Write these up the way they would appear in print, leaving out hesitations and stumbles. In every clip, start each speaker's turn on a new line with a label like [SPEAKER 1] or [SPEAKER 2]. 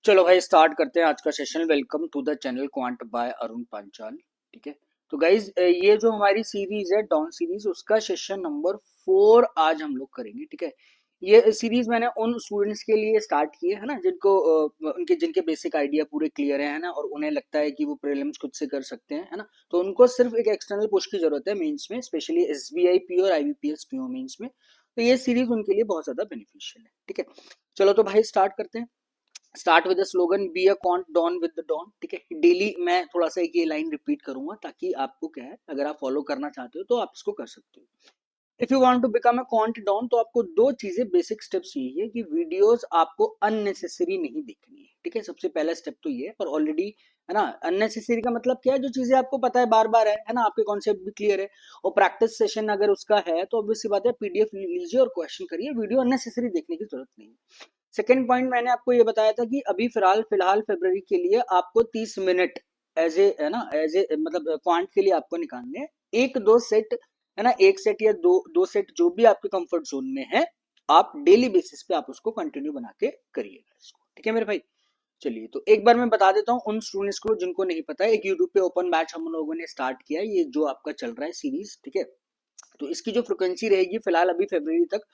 [SPEAKER 1] चलो भाई स्टार्ट करते हैं आज का session. Welcome to the channel quant by Arun Panchal. ठीक है। तो गाइज ये जो हमारी सीरीज है डॉन सीरीज, उसका सेशन नंबर 4 आज हम लोग करेंगे। ठीक है। ये सीरीज मैंने उन स्टूडेंट्स के लिए स्टार्ट की है ना, जिनको उनके जिनके बेसिक आइडिया पूरे क्लियर है ना, और उन्हें लगता है कि वो प्रीलिम्स खुद से कर सकते हैं, है ना। तो उनको सिर्फ एक एक्सटर्नल पुश की जरूरत है मेंस में, स्पेशली एसबीआई पी और आईबीपीएस पीओ मेंस में। तो ये सीरीज उनके लिए बहुत ज्यादा बेनिफिशियल है। ठीक है। चलो तो भाई स्टार्ट करते हैं। Start with the slogan be a quant don with the don. ठीक है। डेली मैं थोड़ा सा एक ये लाइन रिपीट करूंगा ताकि आपको क्या है, अगर आप फॉलो करना चाहते हो तो आप इसको कर सकते हो। If you want to become a quant don, तो आपको दो चीजें बेसिक स्टेप्स यही है कि वीडियोस आपको अननेसेसरी नहीं देखनी है। ठीक है। सबसे पहला स्टेप तो ये है, और ऑलरेडी है ना। अननेसेसरी का मतलब क्या है, जो चीजें आपको पता है बार बार है ना, आपके कॉन्सेप्ट भी क्लियर है, और प्रैक्टिस सेशन अगर उसका है तो ऑब्वियस सी बात है, पीडीएफ लीजिए और क्वेश्चन करिए। वीडियो अननेसेसरी देखने की जरूरत नहीं है। सेकेंड पॉइंट मैंने आपको ये बताया था कि अभी फिलहाल फिलहाल फरवरी के लिए आपको 30 मिनट एज ए है ना, एज ए मतलब क्वांट के लिए आपको निकालने हैं। एक दो सेट है ना, एक सेट या दो दो सेट जो भी आपके कंफर्ट जोन में है, आप डेली बेसिस पे आप उसको कंटिन्यू बना के करिएगा इसको। ठीक है मेरे भाई। चलिए तो एक बार मैं बता देता हूँ उन स्टूडेंट्स को जिनको नहीं पता है, एक यूट्यूब पे ओपन बैच हम लोगों ने स्टार्ट किया है, ये जो आपका चल रहा है सीरीज। ठीक है। तो इसकी जो फ्रिक्वेंसी रहेगी फिलहाल अभी फरवरी तक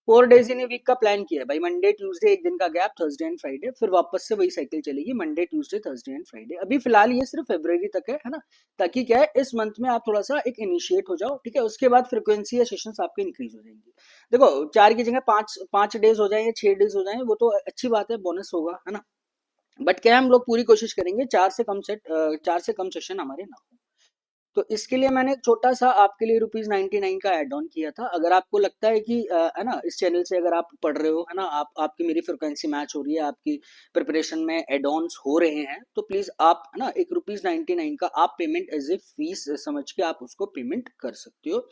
[SPEAKER 1] 4 डेज इन ए वीक का प्लान किया है भाई। मंडे ट्यूसडे एक दिन का गैप, थर्सडे एंड फ्राइडे, फिर वापस से वही साइकिल चलेगी, Monday Tuesday Thursday and Friday. अभी फिलहाल ये सिर्फ फरवरी तक है ना, ताकि क्या है इस मंथ में आप थोड़ा सा एक इनिशिएट हो जाओ। ठीक है। उसके बाद फ्रिक्वेंसी या सेशंस आपके इंक्रीज हो जाएंगे। देखो 4 की जगह 5 डेज हो जाए या 6 डेज हो जाए, वो तो अच्छी बात है, बोनस होगा, है ना। बट क्या है, हम लोग पूरी कोशिश करेंगे 4 से कम सेशन हमारे ना हो। तो इसके लिए मैंने एक छोटा सा आपके लिए ₹99 का एड ऑन किया था। अगर आपको लगता है कि है ना, इस चैनल से अगर आप पढ़ रहे हो, है ना, आप आपकी मेरी फ्रिक्वेंसी मैच हो रही है, आपकी प्रिपरेशन में एड ऑन्स हो रहे हैं, तो प्लीज आप है ना एक ₹99 का आप पेमेंट एज ए फीस समझ के आप उसको पेमेंट कर सकते हो।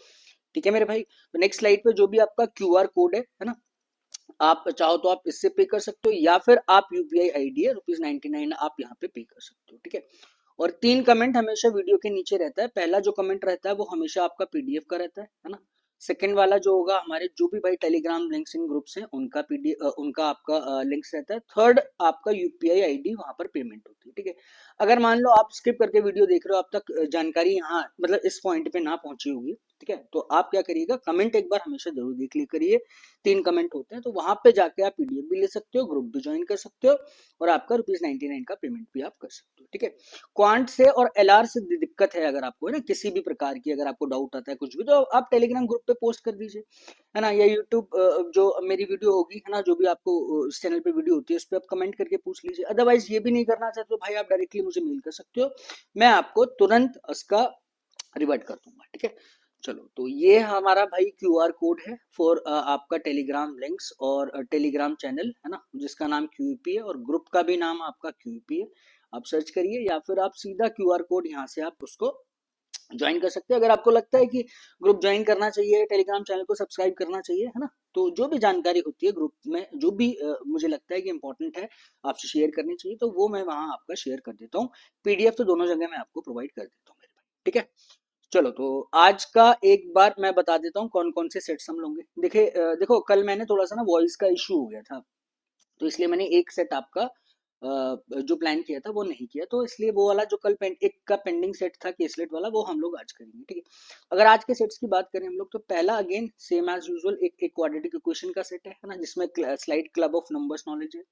[SPEAKER 1] ठीक है मेरे भाई। तो नेक्स्ट स्लाइड पे जो भी आपका क्यूआर कोड है ना, आप चाहो तो आप इससे पे कर सकते हो, या फिर आप यूपीआई आईडी है ₹99 आप यहाँ पे पे कर सकते हो। ठीक है। और 3 कमेंट हमेशा वीडियो के नीचे रहता है। पहला जो कमेंट रहता है वो हमेशा आपका पीडीएफ का रहता है ना। सेकंड वाला जो होगा, हमारे जो भी भाई टेलीग्राम लिंक्स इन ग्रुप्स हैं उनका पीडीएफ उनका आपका लिंक्स रहता है। थर्ड आपका यूपीआई आईडी, वहां पर पेमेंट होती है। ठीक है। अगर मान लो आप स्किप करके वीडियो देख रहे हो, अब तक जानकारी यहाँ मतलब इस पॉइंट पे ना पहुंची होगी, ठीक है, तो आप क्या करिएगा, कमेंट एक बार हमेशा जरूर देख लिया करिए। 3 कमेंट होते हैं, तो वहां पे जाके आप पीडीएफ भी ले सकते हो, ग्रुप भी ज्वाइन कर सकते हो, और आपका ₹99 का पेमेंट भी आप कर सकते हो। ठीक है। क्वांट से और एलआर से दिक्कत है अगर आपको, है ना, किसी भी प्रकार की अगर आपको डाउट आता है कुछ भी, तो आप टेलीग्राम ग्रुप पे पोस्ट कर दीजिए, है ना, या यूट्यूब जो मेरी वीडियो होगी, है ना, जो भी आपको इस चैनल पे वीडियो होती है उस पर आप कमेंट करके पूछ लीजिए। अदरवाइज ये भी नहीं करना चाहते तो भाई आप डायरेक्टली मुझे मेल कर सकते हो, मैं आपको तुरंत उसका रिवर्ट कर दूंगा। ठीक है। चलो तो ये हमारा भाई क्यूआर कोड है फॉर आपका टेलीग्राम लिंक्स और टेलीग्राम चैनल, है ना, जिसका नाम क्यूपी है, और ग्रुप का भी नाम आपका क्यूपी है। आप सर्च करिए, या फिर आप सीधा क्यूआर कोड यहाँ से आप उसको ज्वाइन कर सकते हैं। अगर आपको लगता है कि ग्रुप ज्वाइन करना चाहिए, टेलीग्राम चैनल को सब्सक्राइब करना चाहिए, है ना, तो जो भी जानकारी होती है ग्रुप में, जो भी मुझे लगता है कि इंपॉर्टेंट है आपसे शेयर करनी चाहिए, तो वो मैं वहां आपका शेयर कर देता हूँ। पीडीएफ तो दोनों जगह मैं आपको प्रोवाइड कर देता हूँ मेरे भाई। ठीक है। चलो तो आज का एक बार मैं बता देता हूँ कौन कौन से सेट्स हम लोगे। देखो कल मैंने थोड़ा सा ना वॉइस का इशू हो गया था, तो इसलिए मैंने एक सेट आपका जो प्लान किया था वो नहीं किया, तो इसलिए वो वाला जो कल एक का पेंडिंग सेट था केसलेट वाला, वो हम लोग आज करेंगे। ठीक है। अगर आज के सेट्स की बात करें हम लोग, तो पहला अगेन सेम एज यूजुअल एक क्वाड्रेटिक इक्वेशन का सेट है ना, जिसमें slide club of numbers knowledge है।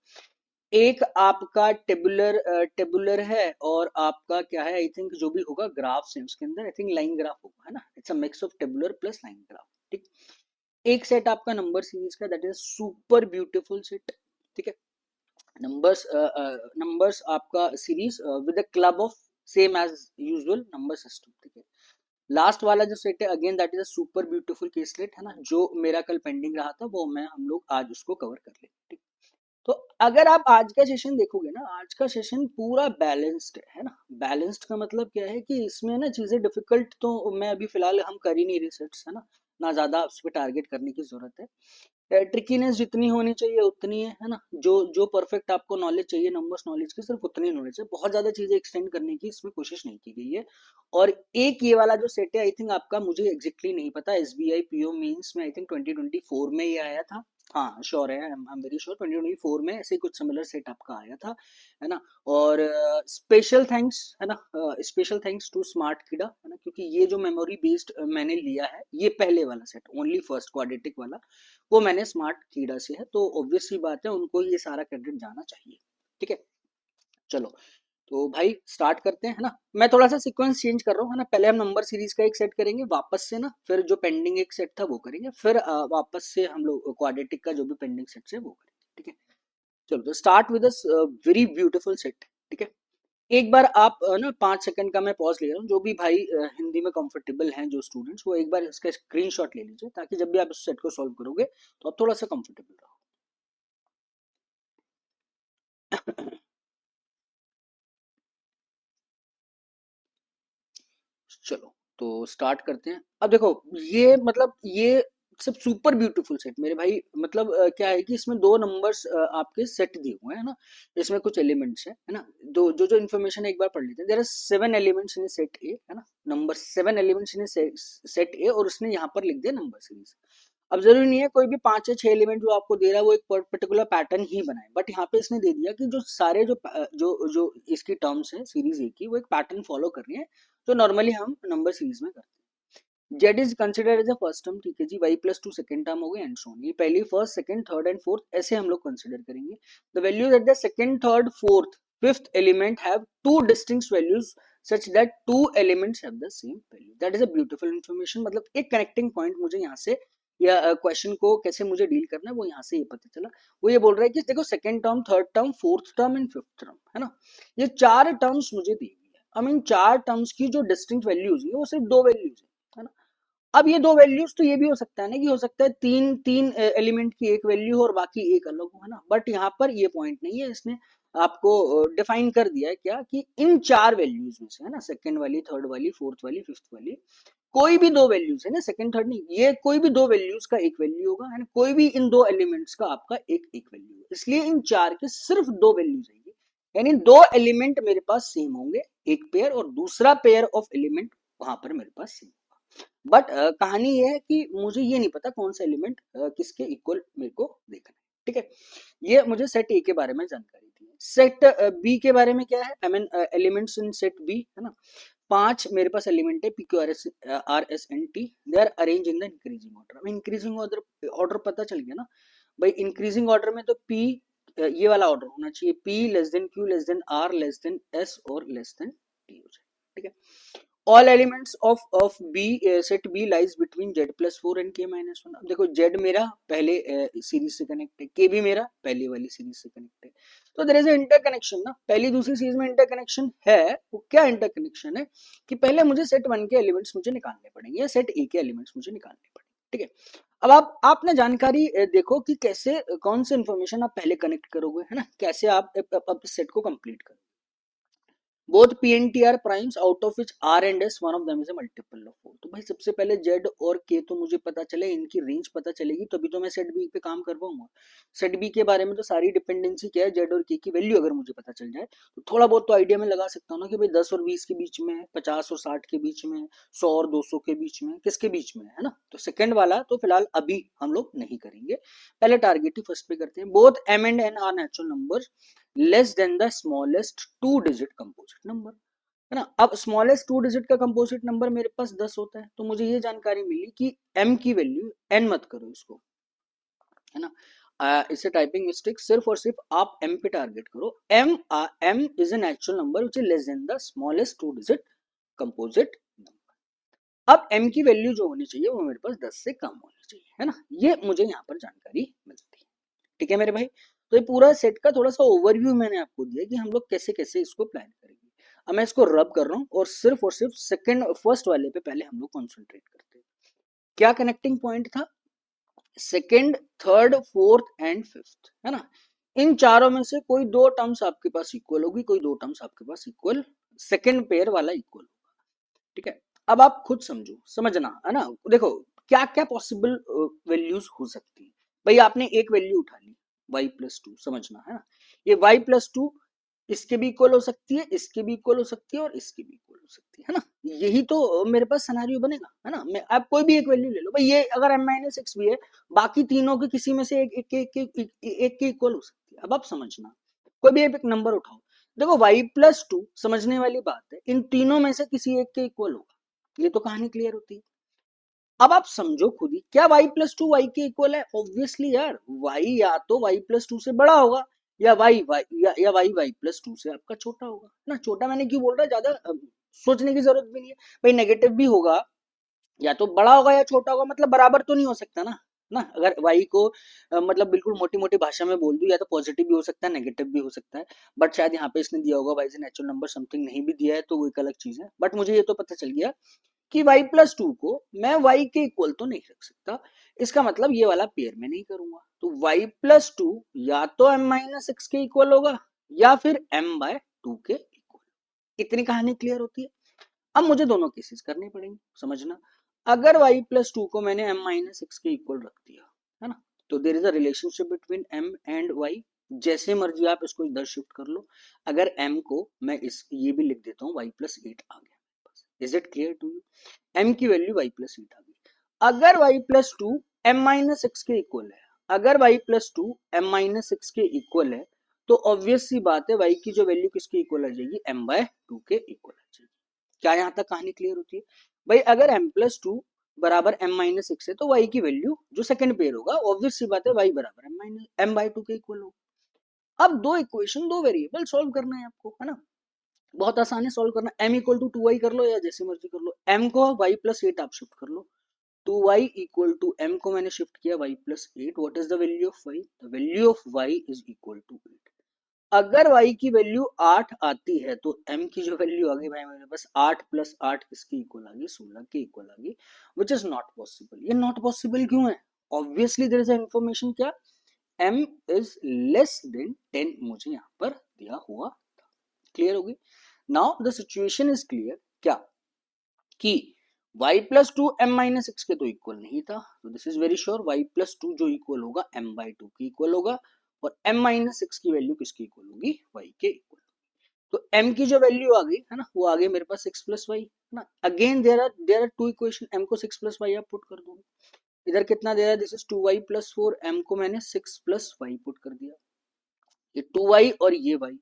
[SPEAKER 1] एक आपका टेबुलर है, और आपका क्या है, आई थिंक जो भी होगा ग्राफ्स है उसके अंदर, आई थिंक लाइन ग्राफ होगा, है ना, it's a mix of tabular plus line graph. ठीक। एक सेट आपका नंबर सीरीज का, that is super beautiful set. ठीक है। नंबर्स आपका series with a club of same as usual number system. ठीक है। लास्ट वाला जो सेट है again that is a super beautiful caselet, है ना, जो मेरा कल पेंडिंग रहा था वो मैं हम लोग आज उसको कवर कर लेंगे। ठीक। तो अगर आप आज का सेशन देखोगे ना, आज का सेशन पूरा बैलेंस्ड है ना। बैलेंस्ड का मतलब क्या है कि इसमें ना चीजें डिफिकल्ट तो मैं अभी फिलहाल हम कर ही नहीं रहे सेट्स, है ना ज्यादा उस पर टारगेट करने की जरूरत है। ट्रिकीनेस जितनी होनी चाहिए उतनी है ना, जो जो परफेक्ट आपको नॉलेज चाहिए नंबर्स नॉलेज की, सिर्फ उतनी नॉलेज है, बहुत ज्यादा चीजें एक्सटेंड करने की इसमें कोशिश नहीं की गई है। और एक ये वाला जो सेट है, आई थिंक आपका, मुझे एग्जैक्टली नहीं पता, एसबीआई पीओ मींस में आई थिंक 2024 में ये आया था, हाँ श्योर है, आई एम वेरी श्योर 2024 में ऐसे ही कुछ सिमिलर सेट आपका आया था, है ना। और स्पेशल थैंक्स, है ना, स्पेशल थैंक्स टू स्मार्ट कीड़ा, है ना, क्योंकि ये जो मेमोरी बेस्ड मैंने लिया है, ये पहले वाला सेट ओनली फर्स्ट क्वाड्रेटिक वाला, वो मैंने स्मार्ट कीड़ा से है, तो ऑब्वियस सी बात है उनको ये सारा क्रेडिट जाना चाहिए। ठीक है, चलो तो भाई स्टार्ट करते हैं, है ना। मैं थोड़ा सा सीक्वेंस चेंज कर रहा हूँ, है ना। पहले हम नंबर सीरीज का एक सेट करेंगे वापस से ना, फिर जो पेंडिंग एक सेट था वो करेंगे, फिर वापस से हम लोग क्वाड्रेटिक का जो भी पेंडिंग सेट है वो करेंगे। ठीक है, चलो तो start with very beautiful set. ठीक है, एक बार आप ना 5 सेकंड का मैं पॉज ले रहा हूँ, जो भी भाई हिंदी में कंफर्टेबल हैं जो स्टूडेंट्स, वो एक बार इसका स्क्रीनशॉट ले लीजिए, ताकि जब भी आप इस सेट को सॉल्व करोगे तो आप थोड़ा सा कंफर्टेबल रहो। चलो तो स्टार्ट करते हैं। अब देखो, ये मतलब ये सब सुपर ब्यूटीफुल सेट मेरे भाई, मतलब क्या है कि इसमें दो नंबर्स आपके सेट दिए हुए हैं ना, इसमें कुछ एलिमेंट्स है ना। दो जो जो इन्फॉर्मेशन एक बार पढ़ लेते हैं। There are 7 elements in set A, है ना, number 7 elements in set A, और उसने यहाँ पर लिख दिया नंबर सीरीज। अब जरूरी नहीं है कोई भी 5 या 6 एलिमेंट जो आपको दे रहा है वो एक पर्टिकुलर पैटर्न ही बनाए, बट यहाँ पे इसने दे दिया कि जो सारे जो इसकी टर्म्स है सीरीज ए की, वो एक पैटर्न फॉलो कर रही है, तो नॉर्मली हम नंबर सीरीज में करते हैं। Z is considered as a first term, ठीक है जी, Y plus two second term हो गई, एंड सो ऑन। ये पहली, first, second, third and fourth ऐसे हम लोग कंसिडर करेंगे। The values at the second, third, fourth, fifth element have two distinct values such that two elements have the same value. That is a beautiful information, मतलब एक connecting point मुझे यहाँ से, या क्वेश्चन को कैसे मुझे डील करना है वो यहाँ से ये पता चला। वो ये बोल रहा है कि देखो second term, third term, fourth term and fifth term, है ना, ये चार टर्म्स मुझे दी हुई है। अब इन चार टर्म्स की जो डिस्टिंक्ट वैल्यूज है वो सिर्फ दो वैल्यूज है ना। अब ये दो वैल्यूज तो ये भी हो सकता है ना, कि हो सकता है तीन तीन एलिमेंट की एक वैल्यू हो और बाकी एक अलग हो, है ना, बट यहाँ पर ये पॉइंट नहीं है। इसने आपको डिफाइन कर दिया है क्या, कि इन चार वैल्यूज में से, है ना, सेकंड वाली, थर्ड वाली, फोर्थ वाली, फिफ्थ वाली, कोई भी दो वैल्यूज है ना, सेकंड थर्ड नहीं, ये कोई भी दो वैल्यूज का एक वैल्यू होगा, है ना, कोई भी इन दो एलिमेंट्स का आपका एक एक वैल्यू है, इसलिए इन चार के सिर्फ दो वैल्यूज आएंगे, यानी दो एलिमेंट मेरे पास सेम होंगे, एक पेयर, और दूसरा पेयर ऑफ एलिमेंट वहां पर मेरे पास सेम। बट कहानी ये है कि मुझे ये नहीं पता कौन सा एलिमेंट किसके इक्वल मेरे को देखना है। ठीक है, ये मुझे सेट ए के बारे में जानकारी थी। सेट बी के बारे में क्या है, I mean elements in set B, है ना। पांच मेरे पास एलिमेंट है, P Q R S N T, they are arrange in the increasing order. अब इंक्रीजिंग ऑर्डर ऑर्डर पता चल गया ना भाई, इंक्रीजिंग ऑर्डर में तो पी ये वाला ऑर्डर होना चाहिए, P less than Q less than R less than S और लेस देन टी हो जाए। ठीक है, all elements of B set B lies between Z plus four and K minus one. अब देखो जेड मेरा पहले सीरीज से कनेक्ट है, के भी मेरा पहले वाली सीरीज से कनेक्ट है, तो देयर इज अ इंटरकनेक्शन ना, पहली दूसरी सीरीज में इंटरकनेक्शन है। वो क्या इंटरकनेक्शन है, कि पहले मुझे सेट वन के एलिमेंट्स मुझे निकालने पड़ेंगे, या सेट ए के एलिमेंट्स मुझे निकालने पड़ेंगे। ठीक है, अब आपने जानकारी देखो कि कैसे कौन से इंफॉर्मेशन आप पहले कनेक्ट करोगे, है ना, कैसे आप इस सेट को कंप्लीट करोगे। Both P and T are primes out of which R and S one of them is a multiple of four. तो भाई सबसे पहले जेड और के तो मुझे पता चले, इनकी रेंज पता चलेगी तभी तो मैं सेट बी पे काम कर पाऊंगा। सेट बी के बारे में तो सारी डिपेंडेंसी क्या है, जेड और के की वैल्यू अगर मुझे पता चल जाए तो थोड़ा बहुत तो आइडिया में लगा सकता हूँ ना, कि भाई 10 और 20 के बीच में है, 50 और 60 के बीच में, 100 और 200 के बीच में, किसके बीच में है ना। तो सेकंड वाला तो फिलहाल अभी हम लोग नहीं करेंगे, पहले टारगेट ही फर्स्ट पे करते हैं। Both M and N are natural number less than the smallest two digit composite number, है ना। अब स्मॉलेस्ट टू डिजिट का कंपोजिट नंबर मेरे पास 10 होता है, तो मुझे ये जानकारी मिली कि m की वैल्यू, n मत करो इसको, है ना, इससे टाइपिंग मिस्टेक, सिर्फ और सिर्फ आप m पे टारगेट करो। m is a natural number which is less than the smallest two digit composite number. अब m की वैल्यू जो होनी चाहिए वो मेरे पास 10 से कम होनी चाहिए, है ना, ये मुझे यहाँ पर जानकारी मिलती है। ठीक है मेरे भाई, तो ये पूरा सेट का थोड़ा सा ओवरव्यू मैंने आपको दिया कि हम लोग कैसे कैसे इसको प्लान करेंगे। अब मैं इसको रब कर रहा हूँ और सिर्फ सेकंड फर्स्ट वाले पे पहले हम लोग कॉन्सेंट्रेट करते हैं। क्या कनेक्टिंग पॉइंट था, second, third, fourth and fifth, है ना। इन चारों में से कोई दो टर्म्स आपके पास इक्वल होगी, कोई दो टर्म्स आपके पास इक्वल, सेकंड पेयर वाला इक्वल होगा। ठीक है, अब आप खुद समझो, समझना, है ना। देखो क्या क्या पॉसिबल वैल्यूज हो सकती है। भाई आपने एक वैल्यू उठा ली y प्लस टू, समझना है ना, ये y प्लस टू इसके भी इक्वल हो सकती है, इसके भी इक्वल हो सकती है और इसके भी इक्वल हो सकती है ना। यही तो मेरे पास सिनेरियो बनेगा, है ना। मैं आप कोई भी एक वैल्यू ले लो भाई, ये अगर m-6 भी है, बाकी तीनों के किसी में से एक के इक्वल हो सकती है। अब आप समझना, कोई भी एक नंबर उठाओ, देखो y+2 समझने वाली बात है, इन तीनों में से किसी एक के इक्वल होगा, ये तो कहानी क्लियर होती है। अब आप समझो खुद ही, क्या y+2 y के इक्वल है? ऑब्वियसली यार, y या तो y+2 से बड़ा होगा, या y+2 से आपका छोटा होगा ना। छोटा मैंने क्यों बोल रहा है, ज्यादा सोचने की जरूरत भी नहीं है भाई। नेगेटिव भी होगा, या तो बड़ा होगा या छोटा होगा, मतलब बराबर तो नहीं हो सकता ना। ना अगर y को मतलब बिल्कुल मोटी मोटी भाषा में बोल दूं, या तो पॉजिटिव भी हो सकता है, नेगेटिव भी हो सकता है। बट शायद यहाँ पे इसने दिया होगा y is natural number something, नहीं भी दिया है तो वो एक अलग चीज है। बट मुझे ये तो पता चल गया कि y+2 को मैं y के इक्वल तो नहीं रख सकता, इसका मतलब ये वाला पेयर में नहीं करूंगा। तो y+2 या तो m-6 के इक्वल होगा, या फिर m/2 के इक्वल। इतनी कहानी क्लियर होती है। अब मुझे दोनों केसेस करने पड़ेंगे, समझना। अगर y+2 को मैंने m-6 के इक्वल रख दिया, है ना, तो there is a relationship between m and y। जैसे मर्जी आप इसको इधर शिफ्ट कर लो। अगर m को मैं इस ये भी लिख देता हूँ, y+8 आ गया। Is it clear to you? m की वैल्यू y+8 आ गई। अगर y+2 m-6 के इक्वल है, अगर y+2 m-6 के इक्वल है, तो ऑब्वियस सी बात है y की जो वैल्यू किसके इक्वल आ जाएगी, m/2 के इक्वल आ जाएगी। क्या यहां तक कहानी क्लियर होती है भाई? अगर m+2 बराबर m-6 है, तो y की वैल्यू जो सेकंड पेयर होगा, ऑब्वियस सी बात है y बराबर m/2 के इक्वल होगा। अब दो इक्वेशन, दो वेरिएबल सॉल्व करना है आपको, है ना। बहुत आसान है सॉल्व करना। m=2y कर लो, या जैसे मर्जी कर लो। m को y+8 आप शिफ्ट कर लो। 2y=m को मैंने शिफ्ट किया y+8। What is the value of y? The value of y is equal to 8। अगर y की वैल्यू 8 आती है, तो m की जो वैल्यू आ गई भाई मेरे पास 8 + 8 किसके इक्वल आ गई, 16 के इक्वल आ गई। Which is not possible. ये नॉट पॉसिबल क्यों है? Obviously there is a information, क्या m इज लेस देन 10 मुझे यहाँ पर दिया हुआ। क्लियर होगी? Now the situation is clear, क्या कि y+2 m-6 के तो इक्वल नहीं था, तो this is very sure y+2 जो इक्वल होगा m/2 के इक्वल होगा, और m-6 की वैल्यू किसकी इक्वल होगी, y के इक्वल। तो m की जो वैल्यू आ गई, है ना, वो आ गई मेरे पास 6 + y, है ना। Again there are two equation, m को 6 + y आप पुट कर दोगे। इधर कितना दे रहा है, दिस इज 2y + 4, m को मैंने 6 + y पुट कर दिया। ये 2y और ये y,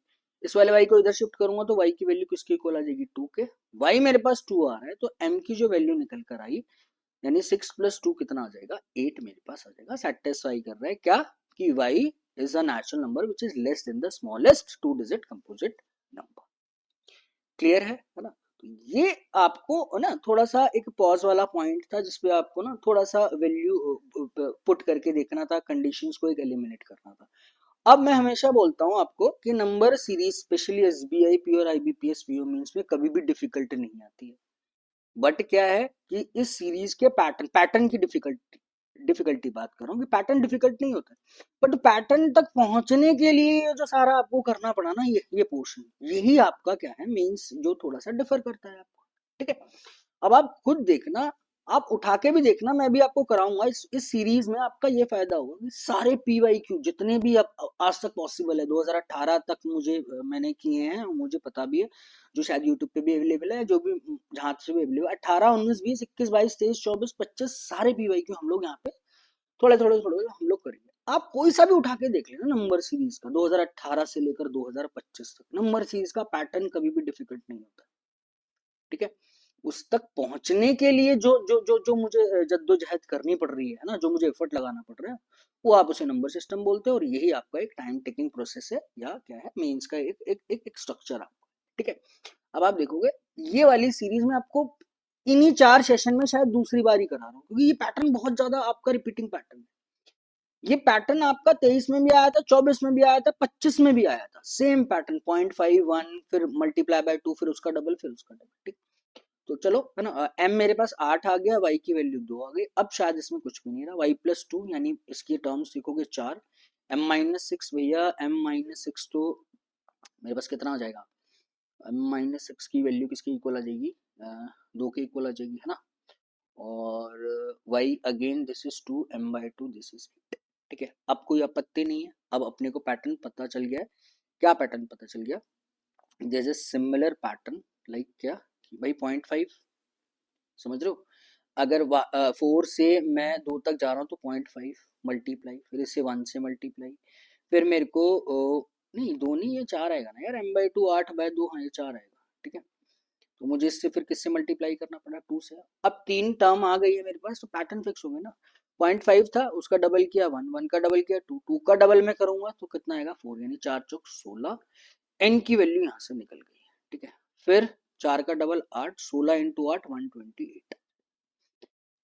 [SPEAKER 1] इस वाले y को इधर शिफ्ट करूंगा तो y की वैल्यू किसके इक्वल आ जाएगी, 2 के। y मेरे पास 2 आ रहा है, तो m की जो वैल्यू निकल कर आई, यानी 6 + 2 कितना आ जाएगा, 8 मेरे पास आ जाएगा। सेटिस्फाई कर रहा है क्या कि y is a natural number which is less than the smallest 2 digit composite number. Clear है ना। तो ये आपको ना थोड़ा सा एक पॉज वाला पॉइंट था, जिसपे आपको ना थोड़ा सा वैल्यू पुट करके देखना था, कंडीशंस को एक एलिमिनेट करना था। अब मैं हमेशा बोलता हूं आपको कि number series specially SBI P और आईबीपीएस पीओ मींस में कभी भी डिफिकल्ट नहीं आती है। बट क्या है कि इस सीरीज के पैटर्न की डिफिकल्टी बात कर रहा हूँ, कि पैटर्न डिफिकल्ट नहीं होता, बट पैटर्न तक पहुंचने के लिए जो सारा आपको करना पड़ा ना, ये पोर्शन, यही आपका क्या है, मीन्स जो थोड़ा सा डिफर करता है आपको। ठीक है, अब आप खुद देखना, आप उठा के भी देखना, मैं भी आपको कराऊंगा इस सीरीज में। आपका ये फायदा होगा कि सारे पीवाईक्यू जितने भी अब आज तक पॉसिबल है, 2018 तक मुझे मैंने किए हैं, मुझे पता भी है, जो शायद यूट्यूब पे भी अवेलेबल है, जो भी जहां से भी अवेलेबल है, 18, 19, 20, 21, 22, 23, 24, 25 सारे पीवाईक्यू हम लोग यहाँ पे थोड़े थोड़े थोड़े हम लोग करेंगे। आप कोई सा भी उठा के देख लेना नंबर सीरीज का, 2018 से लेकर 2025 तक नंबर सीरीज का पैटर्न कभी भी डिफिकल्ट नहीं होता। ठीक है, उस तक पहुंचने के लिए जो जो जो जो मुझे जद्दोजहद करनी पड़ रही है ना, जो मुझे एफर्ट लगाना पड़ रहा है, वो आप उसे नंबर सिस्टम बोलते हैं, और यही आपका एक टाइम टेकिंग प्रोसेस है, या क्या है, मेंस का एक स्ट्रक्चर आपको। ठीक है, अब आप देखोगे ये वाली सीरीज में आपको इन्हीं 4 सेशन में शायद दूसरी बार ही करा रहा हूँ, क्योंकि ये पैटर्न बहुत ज्यादा आपका रिपीटिंग पैटर्न है। ये पैटर्न आपका 23 में भी आया था, 24 में भी आया था, 25 में भी आया था, सेम पैटर्न 0.51, फिर मल्टीप्लाई बाय 2, फिर उसका डबल, फिर उसका डबल। ठीक, तो चलो, है ना, m मेरे पास 8 आ गया, y की वैल्यू 2 आ गई। अब शायद इसमें कुछ भी नहीं रहा, y+2 यानी इसकी टर्म्स लिखोगे 4, m-6 भैया, m-6 तो मेरे पास कितना आ जाएगा, m-6 की वैल्यू किसके इक्वल आ जाएगी, 2 के इक्वल आ जाएगी, है ना। और y again this is 2, m/2 this is 8। ठीक है, अब कोई आपत्ति नहीं है, अब अपने को पैटर्न पता चल गया है। क्या पैटर्न पता चल गया, जैसे सिमिलर पैटर्न, लाइक क्या, की भाई 0.5, समझ रहे हो। अगर 4 से मैं 2 तक जा रहा हूँ तो 0.5 मल्टीप्लाई, फिर इससे 1 से मल्टीप्लाई, फिर मेरे को नहीं 2 नहीं, ये 4 आएगा ना यार, m/2 8/2, हाँ ये 4 आएगा, ठीक है। तो मुझे इससे फिर किससे मल्टीप्लाई करना पड़ा, 2 से। अब 3 टर्म आ गई है मेरे पास, तो पैटर्न फिक्स हो गया ना। 0.5 था, उसका डबल किया 1, 1 का डबल किया 2, 2 का डबल मैं करूंगा तो कितना आएगा 4, यानी 4 चौक 16। एन की वैल्यू यहाँ से निकल गई है, ठीक है। फिर 4 का डबल 8, 16 इंटू 8 128।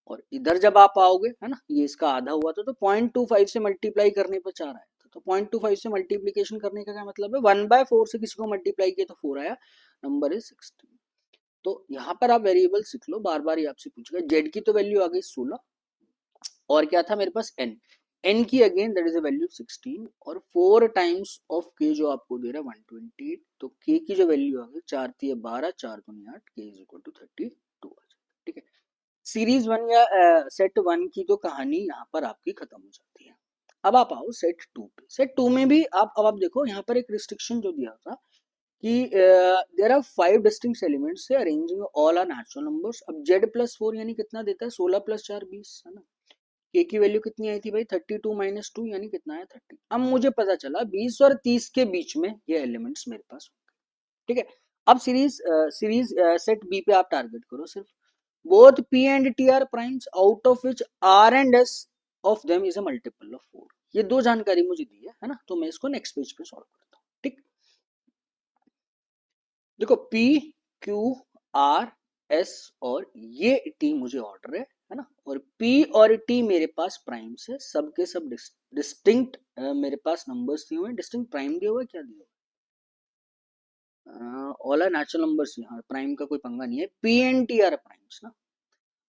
[SPEAKER 1] और इधर जब आप आओगे, है ना, ये इसका आधा हुआ था, तो 0.25 से मल्टीप्लाई करने पर 4 आया था। तो 0.25 से मल्टीप्लीकेशन करने का क्या मतलब है, 1/4 से किसी को मल्टीप्लाई किया तो 4 आया, नंबर इज 16। तो यहाँ पर आप वेरिएबल सीख लो, बार बार ये आपसे पूछेगा। जेड की तो वैल्यू आ गई 16, और क्या था मेरे पास एन, एन की again that is a value 16, और 4 टाइम्स ऑफ के जो आपको दे रहा है 128, तो के की जो वैल्यू आ गई 4 3 12, 4 2 8, के इज इक्वल टू 32, ठीक है। सीरीज 1 या सेट 1 की तो कहानी यहाँ पर आपकी खत्म हो जाती है। अब आप आओ सेट 2 पे। सेट 2 में भी आप, अब आप देखो यहाँ पर एक रिस्ट्रिक्शन जो दिया था कि देर आर 5 डिस्टिंक्ट एलिमेंट्स से arranging all are natural numbers. अब जेड प्लस 4 यानी कितना देता है, 16 प्लस 4 20, है ना। के की वैल्यू कितनी आई थी भाई, 32 माइनस 2 यानी कितना है 30। अब मुझे पता चला 20 और 30 के बीच में ये एलिमेंट्स मेरे पास, ठीक है। अब सीरीज सेट बी पे आप टारगेट करो सिर्फ। Both P and T are primes out of which R and S of them is a multiple of 4। ये दो जानकारी मुझे दी है ना, तो मैं इसको नेक्स्ट पेज पे सॉल्व करता हूँ, ठीक। देखो P Q R S और ये T मुझे ऑर्डर है ना, और P और T मेरे पास प्राइम्स है, सबके सब डिस्टिंक्ट मेरे पास नंबर्स दिए हुए हैं। डिस्टिंक्ट प्राइम दिया हुआ है, क्या दिया हुआ है, ऑल आर नेचुरल नंबर्स, यहाँ प्राइम का कोई पंगा नहीं है। P and T are primes ना।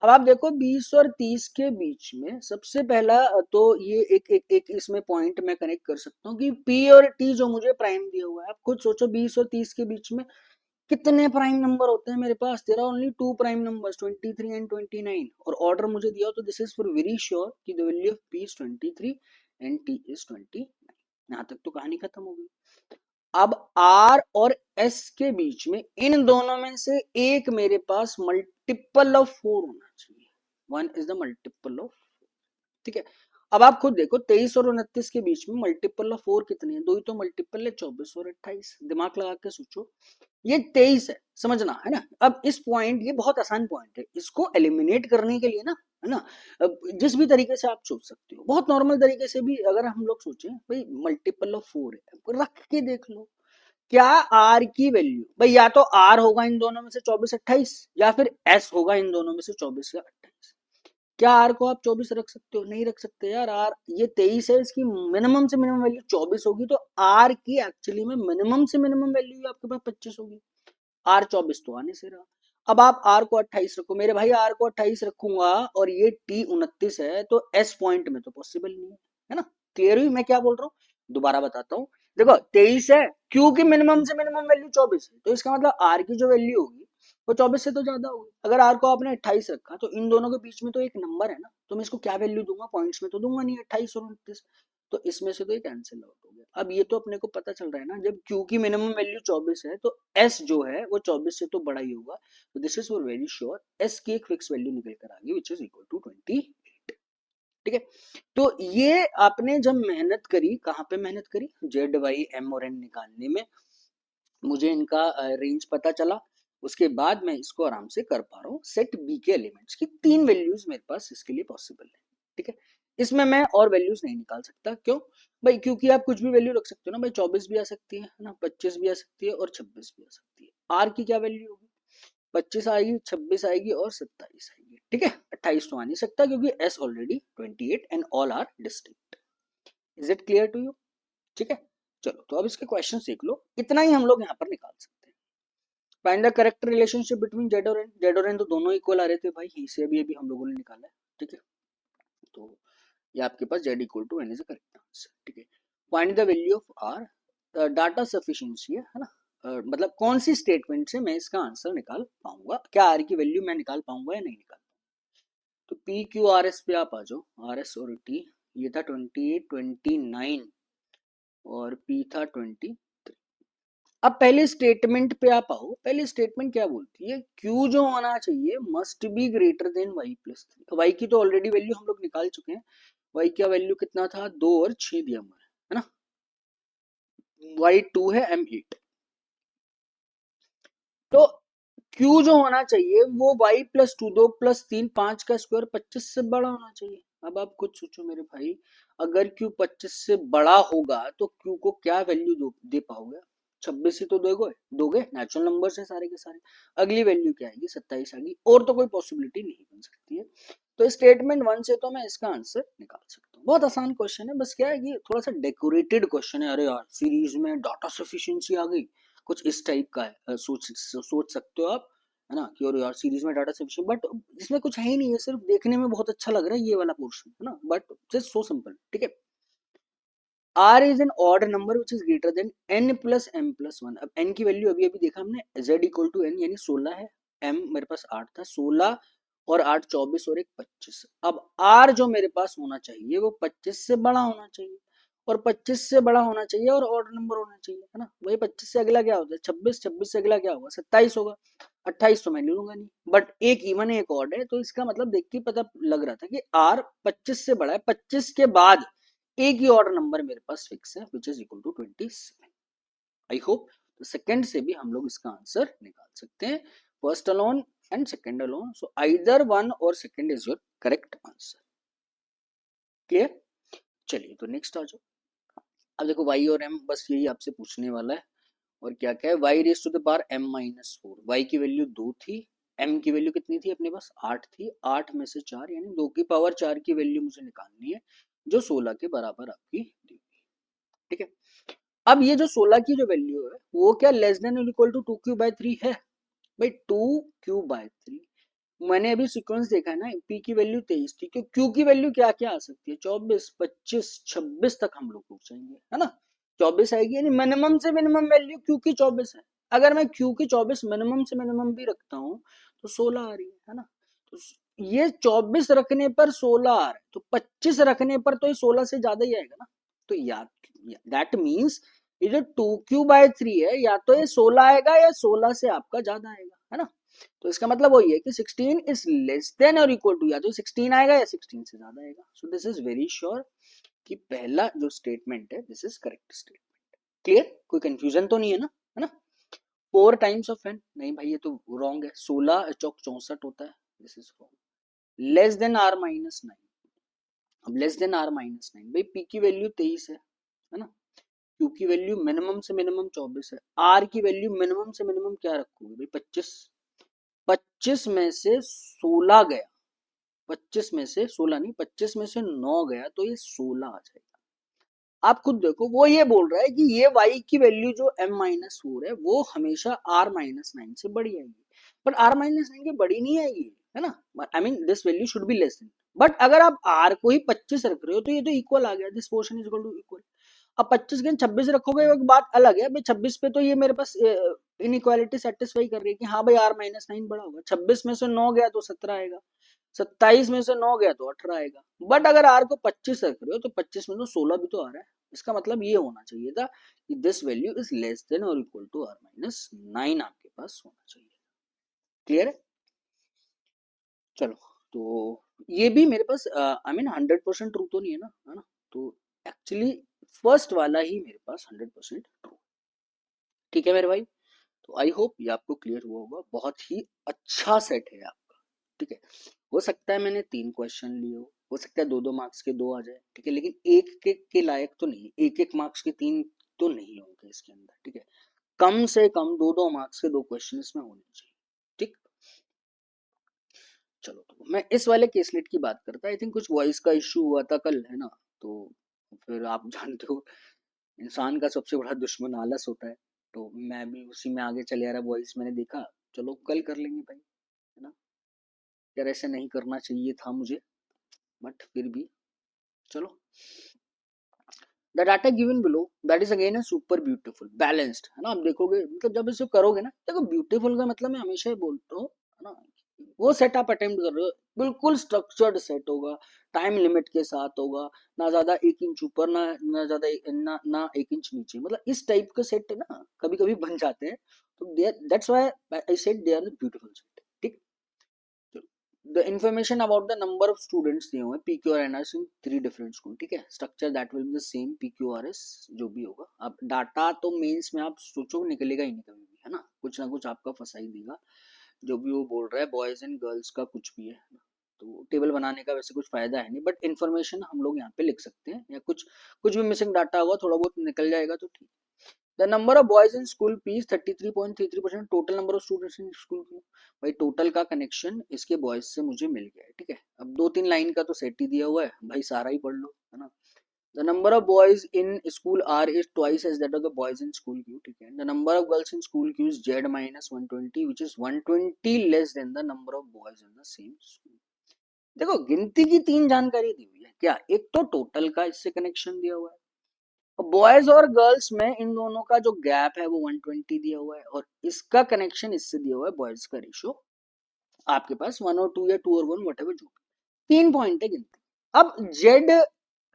[SPEAKER 1] अब आप देखो 20 और 30 के बीच में सबसे पहला तो ये एक एक एक इसमें पॉइंट मैं कनेक्ट कर सकता हूँ कि P और T जो मुझे प्राइम दिया हुआ है। आप खुद सोचो 20 और 30 के बीच में कितने प्राइम नंबर होते हैं मेरे पास, there are only 2 prime numbers 23 and 29, और ऑर्डर मुझे दिया हो तो this is for very sure कि the value of P is 23 and T is 29। यहाँ तक तो कहानी खत्म हो गई। अब R और S के बीच में इन दोनों में से एक मेरे पास मल्टीपल ऑफ 4 होना चाहिए, 1 इज द मल्टीपल ऑफ, ठीक है। अब आप खुद देखो 23 और 29 के बीच में मल्टीपल ऑफ 4 कितनी है, दो ही तो मल्टीपल है, 24 और 28। दिमाग लगा के सोचो, ये 23 है, समझना है ना। अब इस पॉइंट, ये बहुत आसान पॉइंट है, इसको एलिमिनेट करने के लिए ना, है ना, जिस भी तरीके से आप सोच सकते हो, बहुत नॉर्मल तरीके से भी अगर हम लोग सोचें भाई मल्टीपल ऑफ 4 है, रख के देख लो क्या आर की वैल्यू भाई, या तो आर होगा इन दोनों में से 24 28, या फिर एस होगा इन दोनों में से 24 या 28। क्या आर को आप 24 रख सकते हो, नहीं रख सकते यार। आर ये 23 है, इसकी मिनिमम से मिनिमम वैल्यू 24 होगी, तो आर की एक्चुअली में मिनिमम से मिनिमम वैल्यू आपके पास 25 होगी। आर 24 तो आने से रहा। अब आप आर को 28 रखो मेरे भाई, आर को 28 रखूंगा और ये टी 29 है, तो एस पॉइंट में तो पॉसिबल नहीं है ना। क्लियर हुई मैं क्या बोल रहा हूँ, दोबारा बताता हूँ। देखो 23 है, क्यू की मिनिमम से मिनिमम वैल्यू 24 है, तो इसका मतलब आर की जो वैल्यू होगी वो 24 से तो ज्यादा होगी। अगर आर को आपने 28 रखा तो इन दोनों के बीच में तो एक नंबर है ना, तो मैं इसको क्या वैल्यू दूंगा, पॉइंट्स में तो दूंगा नहीं, 28 और 29, तो इसमें से तो ये कैंसिल आउट हो गया। अब ये तो अपने को पता चल रहा है ना, जब Q की मिनिमम वैल्यू 24 है तो S जो है वो 24 से तो बड़ा ही होगा, तो this is for very sure S की एक फिक्स वैल्यू निकल कर आ गई विच इज इक्वल टू 28, ठीक है। तो ये आपने जब मेहनत करी, कहाँ पे मेहनत करी, जेड वाई एम और एन निकालने में, मुझे इनका रेंज पता चला, उसके बाद मैं इसको आराम से कर पा रहा हूँ। सेट बी के एलिमेंट्स की 3 वैल्यूज मेरे पास इसके लिए पॉसिबल है, ठीक है। इसमें मैं और वैल्यूज नहीं निकाल सकता, क्यों भाई, क्योंकि आप कुछ भी वैल्यू रख सकते हो ना भाई, 24 भी आ सकती है ना, 25 भी आ सकती है और 26 भी आ सकती है। आर की क्या वैल्यू होगी, 25 आएगी, 26 आएगी और 27 आएगी, ठीक है। 28 तो आ नहीं सकता क्योंकि S already 28 and all are distinct. Is it clear to you, ठीक है। चलो तो अब इसके क्वेश्चन देख लो, इतना ही हम लोग यहाँ पर निकाल सकते हैं। Find the correct relationship between Z और एन। जेड और एन तो दोनों इक्वल आ रहे थे भाई, इसे अभी हम लोगों ने निकाला है, ठीक है। तो ये आपके पास Z equal to N is correct answer, ठीक है। Find the value of R, data sufficiency है ना, मतलब कौन सी स्टेटमेंट से मैं इसका आंसर निकाल पाऊंगा, क्या आर की वैल्यू मैं निकाल पाऊंगा या नहीं निकाल पाऊंगा। तो पी क्यू आर एस पे आप आ जाओ, आर एस और टी, ये था 28 29 और पी था 23। अब पहले स्टेटमेंट पे आप आओ। पहले स्टेटमेंट क्या बोलती है, क्यू जो होना चाहिए must be greater than Y plus 3। Y की तो ऑलरेडी वैल्यू हम लोग निकाल चुके हैं। वाई का वैल्यू कितना था, 2 और 6 दिया हुआ है ना। वाई 2 है, एम 8। तो क्यू जो होना चाहिए वो वाई प्लस 2, 2 प्लस 3, 5 का स्क्वायर 25 से बड़ा होना चाहिए। अब आप कुछ सोचो मेरे भाई, अगर क्यू 25 से बड़ा होगा तो क्यू को क्या वैल्यू दे पाओगे, 26 ही तो दोगे। नेचुरल नंबर्स हैं सारे के सारे। अगली वैल्यू क्या आएगी, 27 आएगी, और तो कोई पॉसिबिलिटी नहीं बन सकती है। तो स्टेटमेंट 1 से तो मैं इसका आंसर निकाल सकता हूँ। बहुत आसान क्वेश्चन है, बस क्या है कि थोड़ा सा डेकोरेटेड क्वेश्चन है। अरे यार सीरीज में डाटा सफिशिएंसी आ गई, कुछ इस टाइप का है। सोच सकते हो आप, है ना, कि और यार सीरीज में डाटा सफिशिएंट, बट इसमें कुछ है ही नहीं है, सिर्फ देखने में बहुत अच्छा लग रहा है ये वाला पोर्शन, है ना, बट जस्ट सो सिंपल। ठीक है, R is an odd number which is greater then n plus m plus 1। अब n की वैल्यू अभी अभी देखा हमने, z इक्वल टू n यानी 16 है, m मेरे पास 8 था, 16 और 8 24 और एक 25। अब R जो मेरे पास होना चाहिए वो 25 से बड़ा होना चाहिए, और 25 से बड़ा होना चाहिए और ऑड नंबर होना चाहिए, है ना। वही 25 से अगला क्या होता है, 26, 26 से अगला क्या होगा, 27 होगा। 28 तो मैं ले लूंगा नहीं, बट एक इवन है एक ऑड है, तो इसका मतलब देख के पता लग रहा था कि R 25 से बड़ा है। 25 के बाद एक ही ऑर्डर नंबर मेरे पास फिक्स है which is equal to 27। I hope तो सेकंड से भी हम लोग इसका आंसर निकाल सकते हैं, first alone and second alone. So either one or second is your correct answer. Clear, चलिए तो नेक्स्ट आ जाओ। अब देखो y और m बस यही आपसे पूछने वाला है, और क्या क्या है, y raise to the power m minus 4। Y की वैल्यू 2 थी, m की वैल्यू कितनी थी अपने पास, 8 थी। 8 में से 4 यानी 2 की पावर 4 की वैल्यू मुझे निकालनी है, जो 16 के बराबर आपकी दी। ठीक है, अब ये जो 16 की जो वैल्यू है वो क्या लेस देन और इक्वल टू 2 क्यू बाई 3 है। भाई 2 क्यू बाई 3, मैंने अभी सीक्वेंस देखा है ना, पी की वैल्यू 23 थी, क्यू की वैल्यू क्या क्या आ सकती है, 24, 25, 26 तक हम लोग पहुंच जाएंगे, है ना। 24 आएगी, यानी मिनिमम से मिनिमम वैल्यू क्यू की 24 है। अगर मैं क्यू की 24 मिनिमम से मिनिमम भी रखता हूँ तो 16 आ रही है ना। तो ये 24 रखने पर 16 आ रहा है, तो 25 रखने पर तो ये 16 से ज्यादा ही आएगा ना। तो याद, दैट मीन्स ये जो 2 क्यू बाई 3 है, या तो ये 16 आएगा या 16 से आपका ज्यादा आएगा, है ना। तो इसका मतलब वही है कि 16 इज लेस देन और इक्वल टू, या तो 16 आएगा या 16 से ज्यादा आएगा। सो दिस इज वेरी श्योर कि पहला जो स्टेटमेंट है this is correct statement. Clear, कोई कंफ्यूजन तो नहीं है ना, है ना। 4 टाइम्स ऑफ एन, नहीं भाई ये तो रॉन्ग है, 16 चौक 64 होता है, this is wrong. Less than R minus 9, अब लेस देन आर माइनस 9, भाई पी की वैल्यू 23 है ना, क्यू की वैल्यू मिनिमम से मिनिमम 24 है, आर की वैल्यू मिनिमम से मिनिमम क्या रखोगे भाई, 25। 25 में से 16 गया, 25 में से 16 नहीं, 25 में से 9 गया, तो ये 16 आ जाएगा। आप खुद देखो, वो ये बोल रहा है कि ये y की वैल्यू जो m-4 है वो हमेशा r-9 से बड़ी आएगी, बट r-9 की बड़ी नहीं आएगी, है ना। I mean this value should be less than, but अगर आप r को ही 25 रख रहे हो तो ये तो इक्वल आ गया, this portion is equal to equal. अब 25 के 26 रखोगे एक बात अलग है भाई, 26 पे तो ये मेरे पास इनइक्वालिटी सेटिस्फाई कर रही है कि हाँ भाई r-9 बड़ा होगा। 26 में से 9 गया तो 17 आएगा, 27 में से 9 गया तो 18 आएगा। बट अगर r को 25 रख रहे हो तो 25 में तो 16 भी तो आ रहा है। इसका मतलब ये होना चाहिए था कि this value is less then और इक्वल टू r-9 आपके पास होना चाहिए। क्लियर है, चलो तो ये भी मेरे पास आई मीन 100% ट्रू तो नहीं है ना, है ना। तो एक्चुअली फर्स्ट वाला ही मेरे पास 100% ट्रू। ठीक है मेरे भाई, तो आई होप ये आपको क्लियर हुआ होगा। बहुत ही अच्छा सेट है आपका। ठीक है, हो सकता है मैंने 3 क्वेश्चन लिए हो सकता है 2-2 मार्क्स के 2 आ जाए, ठीक है, लेकिन एक के लायक तो नहीं, 1-1 मार्क्स के 3 तो नहीं होंगे इसके अंदर। ठीक है, कम से कम 2-2 मार्क्स के 2 क्वेश्चन इसमें होने चाहिए। ठीक, चलो तो मैं इस वाले केसलेट की बात करता, आई थिंक कुछ वॉइस का इशू हुआ था कल, है ना। तो फिर आप जानते हो इंसान का सबसे बड़ा दुश्मन आलस होता है, तो मैं भी उसी में आगे चले आ रहा। वॉइस मैंने देखा, चलो कल कर लेंगे भाई, है ना। यार ऐसे नहीं करना चाहिए था मुझे, बट फिर भी चलो। The data given below that is again super beautiful balanced, है ना। आप देखोगे मतलब जब इसे करोगे ना, देखो ब्यूटीफुल का मतलब मैं हमेशा ही बोलता हूँ, है ना, वो सेट आप अटेम्प्ट कर रहे हो, बिल्कुल स्ट्रक्चर्ड सेट होगा, टाइम लिमिट के साथ होगा, ना ज्यादा 1 इंच ऊपर ना ज्यादा ना 1 इंच नीचे, मतलब इस टाइप के सेट ना कभी कभी बन जाते हैं। तो that's why I said they are the beautiful set. ठीक, the information about the number of students दिए हुए P Q R N R in 3 different school. ठीक है, structure that will be the same P Q R S जो भी होगा। अब data तो मेंस में आप सोचो निकलेगा ही नहीं कभी भी, है ना, कुछ ना कुछ आपका फंसा ही देगा। जो भी वो बोल रहा है बॉयज एंड गर्ल्स का कुछ भी है, तो टेबल बनाने का वैसे कुछ फायदा है नहीं, बट इन्फॉर्मेशन हम लोग यहाँ पे लिख सकते हैं, या कुछ कुछ भी मिसिंग डाटा होगा थोड़ा बहुत निकल जाएगा तो ठीक। The number of boys in school P is 33.33%, total number of students in school P. भाई टोटल का कनेक्शन इसके बॉयज से मुझे मिल गया है। ठीक है, अब 2-3 लाइन का तो सेट ही दिया हुआ है भाई, सारा ही पढ़ लो, है ना। The number of boys in school R is twice as that of the boys in school Q. ठीक है, the number of girls in school Q is Z minus 120 which is 120 less than the number of boys in the same school. देखो गिनती की 3 जानकारी दी हुई है क्या, एक तो टोटल का इससे कनेक्शन दिया हुआ है, बॉयज और गर्ल्स में इन दोनों का जो गैप है वो 120 दिया हुआ है, और इसका कनेक्शन इससे दिया हुआ है बॉयज का रेशियो आपके पास 1 और 2 या 2 और 1 वट एवर जो 3 पॉइंट है गिनती। अब जेड है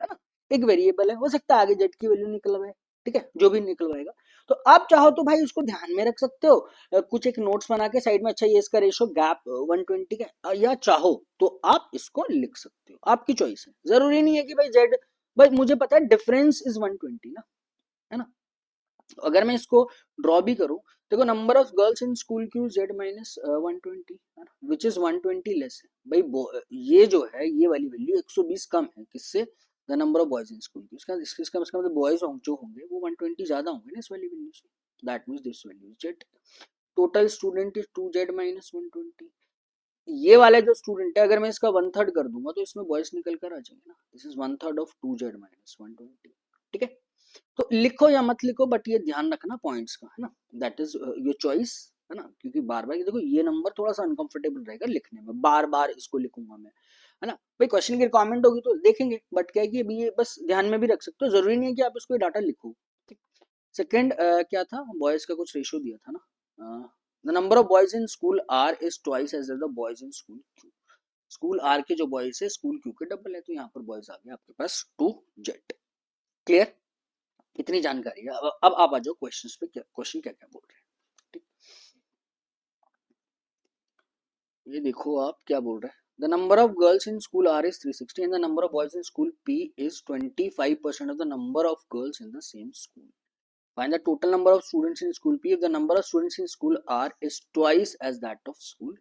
[SPEAKER 1] ना, एक वेरिएबल है, हो सकता है आगे जेड की वैल्यू निकलवाए। ठीक है, जो भी निकलवाएगा, तो आप चाहो तो भाई उसको ध्यान में रख सकते हो, कुछ एक नोट्स बना के साइड में, अच्छा ये इसका रेशियो गैप 120 का या चाहो तो आप इसको लिख सकते हो, आपकी चॉइस है, जरूरी नहीं है कि भाई जेड, भाई मुझे पता है डिफरेंस इज 120 ना, है ना। अगर मैं इसको ड्रॉ भी करूं, देखो number of girls in school Q Z minus 120 which is 120 less है भाई, ये जो है ये वाली वैल्यू 120 कम है किससे, the number of boys in school Q. इसका मतलब बॉयज जो होंगे वो 120 ज्यादा होंगे ना इस वाली वैल्यू से, that means this value is Z. Total student is 2 Z minus 120। ये वाले जो स्टूडेंट है अगर मैं इसका 1/3 कर दूंगा तो इसमें बॉयज निकल कर आ जाएंगे ना, this is 1/3 of 2 Z minus 120। ठीक है, तो लिखो या मत लिखो बट ये ध्यान रखना पॉइंट्स का, है ना, दैट इज योर चॉइस, है ना, क्योंकि बार बार देखो ये नंबर थोड़ा सा अनकंफर्टेबल रहेगा लिखने में, बार बार इसको लिखूंगा मैं, है ना। भाई क्वेश्चन की रिक्वायरमेंट होगी तो देखेंगे, बट क्या है कि अभी ये बस ध्यान में भी रख सकते हो, जरूरी नहीं है कि आप इसको डाटा लिखो। सेकेंड क्या था, बॉयज का कुछ रेशियो दिया था ना, the number of boys in school R is twice as the boys in school Q. School R के जो बॉयज है स्कूल क्यू के डबल है, तो यहाँ पर बॉयज आ गया आपके पास 2 जेड। क्लियर, इतनी जानकारी है। अब आप आ जाओ क्वेश्चंस पे, क्या क्वेश्चन क्या क्या बोल रहे हैं। ठीक, ये देखो आप क्या बोल रहे हैं, the number of girls in school R is 360 and the number of boys in school P is 25% of the number of girls in the same school. Find the total number of students in school P if the number of students in school R is twice as that of school.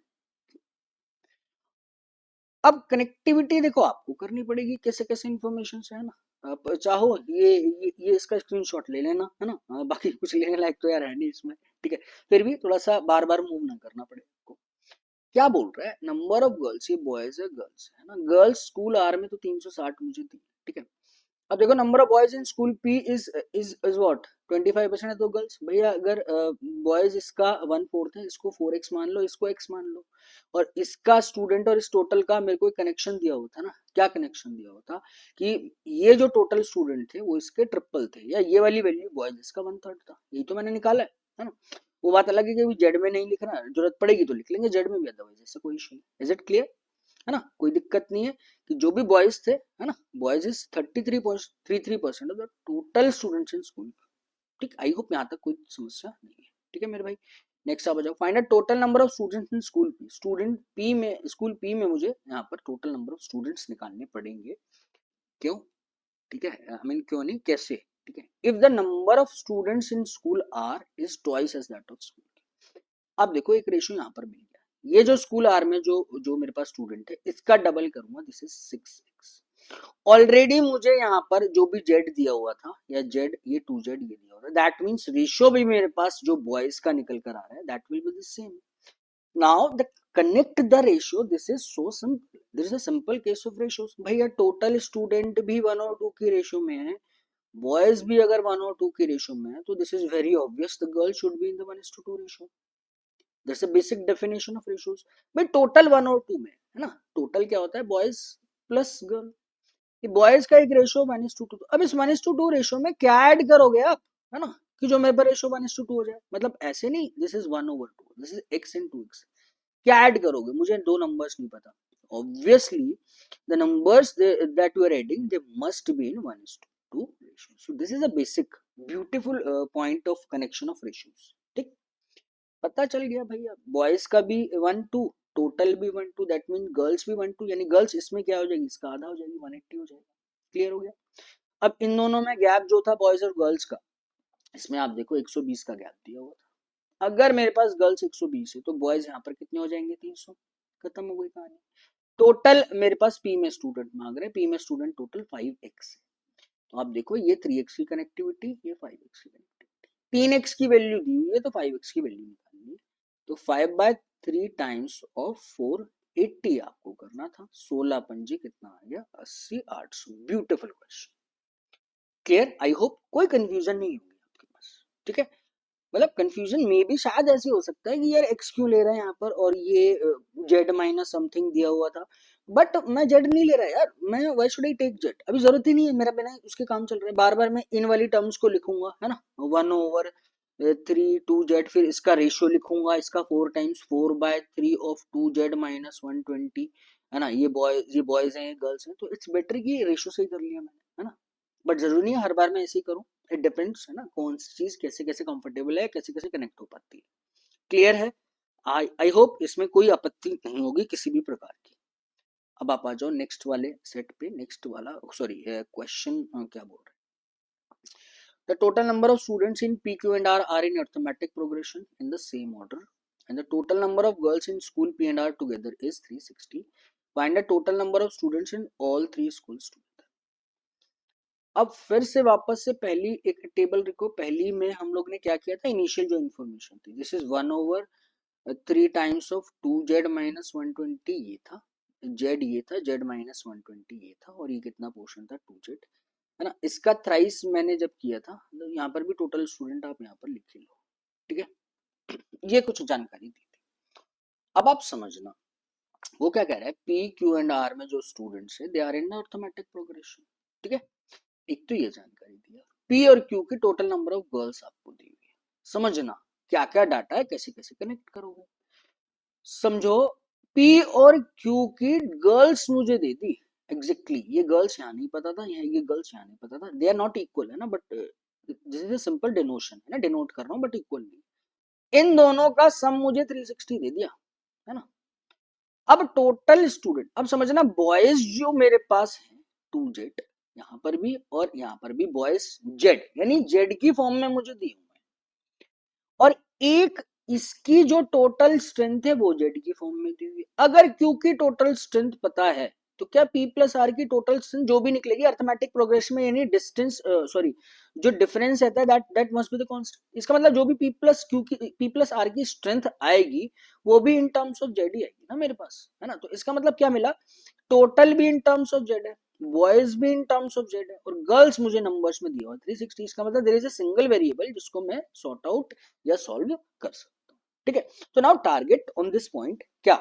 [SPEAKER 1] अब connectivity देखो आपको करनी पड़ेगी कैसे कैसे information है ना, आप चाहो ये इसका स्क्रीनशॉट ले लेना, है ना, बाकी कुछ लेने लायक तो यार है नहीं इसमें। ठीक है, फिर भी थोड़ा सा बार बार मूव ना करना पड़े आपको। क्या बोल रहा है, नंबर ऑफ गर्ल्स, ये बॉयज है गर्ल्स है ना, गर्ल्स स्कूल आर में तो 360 मुझे दी। ठीक है, अब देखो number of boys in school P is what 25% है, तो गर्ल्स भैया अगर बॉयज इसका 1/4 है, इसको 4x मान लो, इसको x मान लो, और इसका स्टूडेंट और इस टोटल का मेरे को कनेक्शन दिया हुआ था ना, क्या कनेक्शन दिया हुआ था कि ये जो टोटल स्टूडेंट थे वो इसके ट्रिपल थे, या ये वाली वैल्यू बॉयज इसका 1/3 था, यही तो मैंने निकाला है ना। वो बात अलग है कि जेड में नहीं लिखना, जरूरत पड़ेगी तो लिख लेंगे जेड में भी, अदरवाइज ऐसा कोई इशू नहीं। इज इट क्लियर, है ना, कोई दिक्कत नहीं है कि जो भी बॉयज थे, है ना, boys is 33.33% of the total students in school. ठीक, आई होप यहाँ तक कोई समस्या नहीं है। ठीक है मेरे भाई, नेक्स्ट आप आ जाओ, find out total number of students in school P. Student P में, स्कूल पी में मुझे यहाँ पर टोटल नंबर ऑफ स्टूडेंट्स निकालने पड़ेंगे, क्यों, ठीक है, आई मीन क्यों नहीं कैसे। ठीक है, if the number of students in school R is twice as that of school. अब देखो एक रेशियो यहाँ पर मिल गया, ये जो स्कूल आर में जो जो मेरे पास स्टूडेंट है इसका डबल करूंगा, दिस इज 6x। ऑलरेडी मुझे यहाँ पर जो भी जेड दिया हुआ था, या जेड ये 2 जेड ये दिया हुआ था, दैट मीन्स रेशियो भी मेरे पास जो बॉयज का निकल कर आ रहा है that will be the same. Now the connect the ratio, this is so simple, this is a simple case of ratios. भैया टोटल स्टूडेंट भी 1 और 2 की रेशियो में है, बॉयज भी अगर 1 और 2 की रेशियो में है, तो this is very obvious the girl should be in the 1:2 ratio. That's a basic definition of ratios. भाई टोटल 1 और 2 में है ना, टोटल क्या होता है बॉयज प्लस गर्ल, ये बॉयज का एक रेशियो 1:2। अब इस 1:2 रेशियो में क्या ऐड करोगे आप, है ना, कि जो मेरे पर रेशियो 1:2 हो जाए, मतलब ऐसे नहीं this is 1/2, this is x in 2x। क्या ऐड करोगे, मुझे दो नंबर्स नहीं पता, obviously the numbers that you are adding they must be in 1:2 ratio. So this is a basic beautiful point of connection of ratios. ठीक, पता चल गया भैया. बॉयज का भी 1:2, टोटल भी 1:2, दैट मीन गर्ल्स भी 1:2, यानी गर्ल्स इसमें क्या हो जाएगी, इसका आधा हो जाएगी, 180 हो जाएगा. क्लियर हो गया. अब इन दोनों में गैप जो था बॉयज और गर्ल्स का, इसमें आप देखो 120 का गैप दिया हुआ था. अगर मेरे पास गर्ल्स 120 है तो बॉयज यहाँ पर कितने हो जाएंगे, 300. खत्म हो गई कहानी. टोटल मेरे पास पी में स्टूडेंट मांग रहे, पी में स्टूडेंट टोटल 5x है. तो आप देखो ये 3x की कनेक्टिविटी, ये 5x की कनेक्टिविटी, 3x की वैल्यू दी हुई है तो 5x की वैल्यू निकालनी है. तो 5/3 टाइम्स ऑफ 480 आपको करना था. 16 पंजे कितना आ गया, 80, 800. Beautiful question. Clear, I hope कोई कंफ्यूजन नहीं होगी आपके पास. ठीक है, मतलब कंफ्यूजन में भी शायद ऐसे हो सकता है कि यार एक्स क्यों ले रहे हैं यहाँ पर, और ये जेड माइनस समथिंग दिया हुआ था, बट मैं जेड नहीं ले रहा यार, मैं why should I take Z, अभी जरूरत ही नहीं है, मेरा बिना उसके काम चल रहा है. बार बार मैं इन वाली टर्म्स को लिखूंगा, है ना, 1/3 2z, फिर इसका रेशियो लिखूंगा, इसका 4 टाइम्स 4/3 ऑफ 2z माइनस 120, है ना. ये बॉयज हैं, ये गर्ल्स हैं, तो इट्स बेटर कि रेशियो से ही कर लिया मैंने, है ना. बट जरूरी नहीं है हर बार मैं ऐसे ही करूँ, इट डिपेंड्स, है ना, कौन सी चीज कैसे कैसे कंफर्टेबल है, कैसे कैसे कनेक्ट हो पाती है. क्लियर है. आई होप इसमें कोई आपत्ति नहीं होगी किसी भी प्रकार की. अब आप आ जाओ नेक्स्ट वाले सेट पे, नेक्स्ट वाला सॉरी क्वेश्चन क्या बोल रहे हैं. The total number of students in P, Q and R are in arithmetic progression in the same order, and the total number of girls in school P and R together is 360. Find the total number of students in all three schools together. अब फिर से वापस से पहली एक table लिखो. पहली में हम लोग ने क्या किया था, इनिशियल जो इन्फॉर्मेशन थी, this is 1/3 times of 2z minus 120, ये था z, ये था z माइनस 120, ये था, और ये कितना पोर्शन था 2z, है ना. इसका थ्राइस मैंने जब किया था, तो यहाँ पर भी टोटल स्टूडेंट आप यहाँ पर लिख लो. ठीक है, ये कुछ जानकारी दी थी. अब आप समझना वो क्या कह रहा है, पी क्यू एंड आर में जो स्टूडेंट्स है they are in arithmetic progression. ठीक है, एक तो ये जानकारी दिया. पी और क्यू की टोटल नंबर ऑफ गर्ल्स आपको दी हुई है. समझना क्या क्या डाटा है, कैसे कैसे कनेक्ट करोगे. समझो, पी और क्यू की गर्ल्स मुझे दे दी एग्जैक्टली. ये गर्ल्स यहाँ नहीं पता था, यहाँ ये गर्ल्स यहाँ नहीं पता था, दे आर नॉट इक्वल, है ना, but this is a simple denotation, है ना, डिनोट कर रहा हूँ, बट इक्वल नहीं. इन दोनों का सम मुझे 360 दे दिया, है ना. अब टोटल स्टूडेंट, अब समझना बॉयज जो मेरे पास है 2z, यहाँ पर भी और यहाँ पर भी बॉयज जेड, यानी जेड की फॉर्म में मुझे दी हुई है, और एक इसकी जो टोटल स्ट्रेंथ है वो जेड की फॉर्म में दी हुई है. अगर क्यू की टोटल स्ट्रेंथ पता है तो क्या पी प्लस आर की टोटल स्ट्रेंथ जो भी निकलेगी अर्थमेटिक प्रोग्रेशन में, यानी डिस्टेंस सॉरी जो डिफरेंस रहता है that must be the constant. इसका मतलब जो भी पी प्लस क्यू की पी प्लस आर की स्ट्रेंथ आएगी वो भी इन टर्म्स ऑफ जेड ही आएगी ना मेरे पास, है ना. तो इसका मतलब क्या मिला, टोटल भी इन टर्म्स ऑफ जेड है, बॉयज भी इन टर्म्स ऑफ जेड है, और गर्ल्स मुझे नंबर्स में दिया हुआ 360. इसका मतलब there is a single variable जिसको मैं सॉर्ट आउट या सॉल्व कर सकता हूँ. ठीक है, तो now target on this point क्या,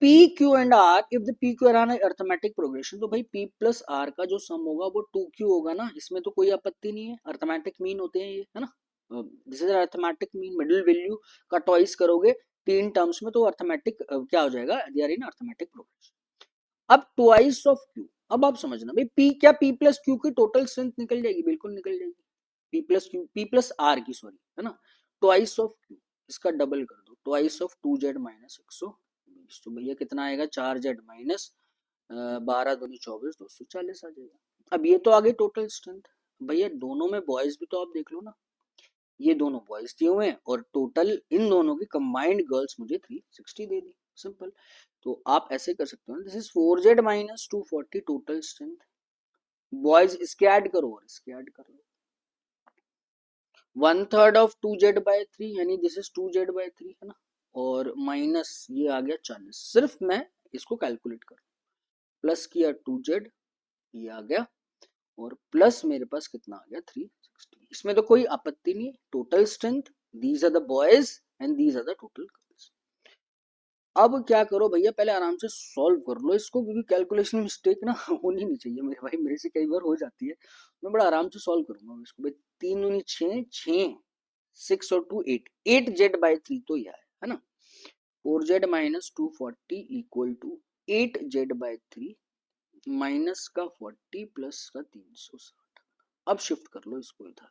[SPEAKER 1] P Q and R, if the P Q R arithmetic progression, तो भाई पी प्लस आर का जो सम होगा वो 2q होगा ना, इसमें तो कोई आपत्ति नहीं है. अर्थमेटिक मीन होते हैं ये, है ना, this is arithmetic mean. Middle value का टॉइस करोगे तीन टर्म्स में तो अर्थमेटिक क्या हो जाएगा, they are in arithmetic progression. अब ट्वाइस ऑफ क्यू, अब आप समझना भाई पी, क्या पी प्लस क्यू की टोटल स्ट्रेंथ निकल जाएगी, बिल्कुल निकल जाएगी. P plus Q, P plus R की सॉरी, है ना, ट्वाइस ऑफ क्यू, इसका डबल कर दो, ट्वाइस ऑफ 2z माइनस 120, तो भैया कितना आएगा, 4z माइनस 12×2 = 24, 240 आ जाएगा. अब ये तो आ गई टोटल स्ट्रेंथ. भैया दोनों में बॉयज भी तो आप देख लो ना, ये दोनों बॉयज दिए हुए हैं और टोटल इन दोनों की कंबाइंड गर्ल्स मुझे 360 दे दी. सिंपल. तो आप ऐसे कर सकते हो, this is 4z minus 240 total strength. Boys इसके ऐड करो और इसके ऐड कर लो, 1/3 ऑफ 2z/3, यानी दिस इज 2z/3, है ना, और माइनस ये आ गया 40. सिर्फ मैं इसको कैलकुलेट कर, प्लस किया 2z, ये आ गया, और प्लस मेरे पास कितना आ गया 360. इसमें तो कोई आपत्ति नहीं है. Total strength, these are the boys and these are the total girls. अब क्या करो भैया, पहले आराम से सॉल्व कर लो इसको, क्योंकि कैलकुलेशन मिस्टेक ना होनी नहीं चाहिए मेरे भाई, मेरे से कई बार हो जाती है. मैं बड़ा आराम से सॉल्व करूंगा इसको भाई. 3 दूनी 6, 6 6 और 2 8, 8z/3 तो यह है ना. 4z minus 240 equal to 8z/3 minus का 40 प्लस का 360। अब शिफ्ट कर लो इसको इधर,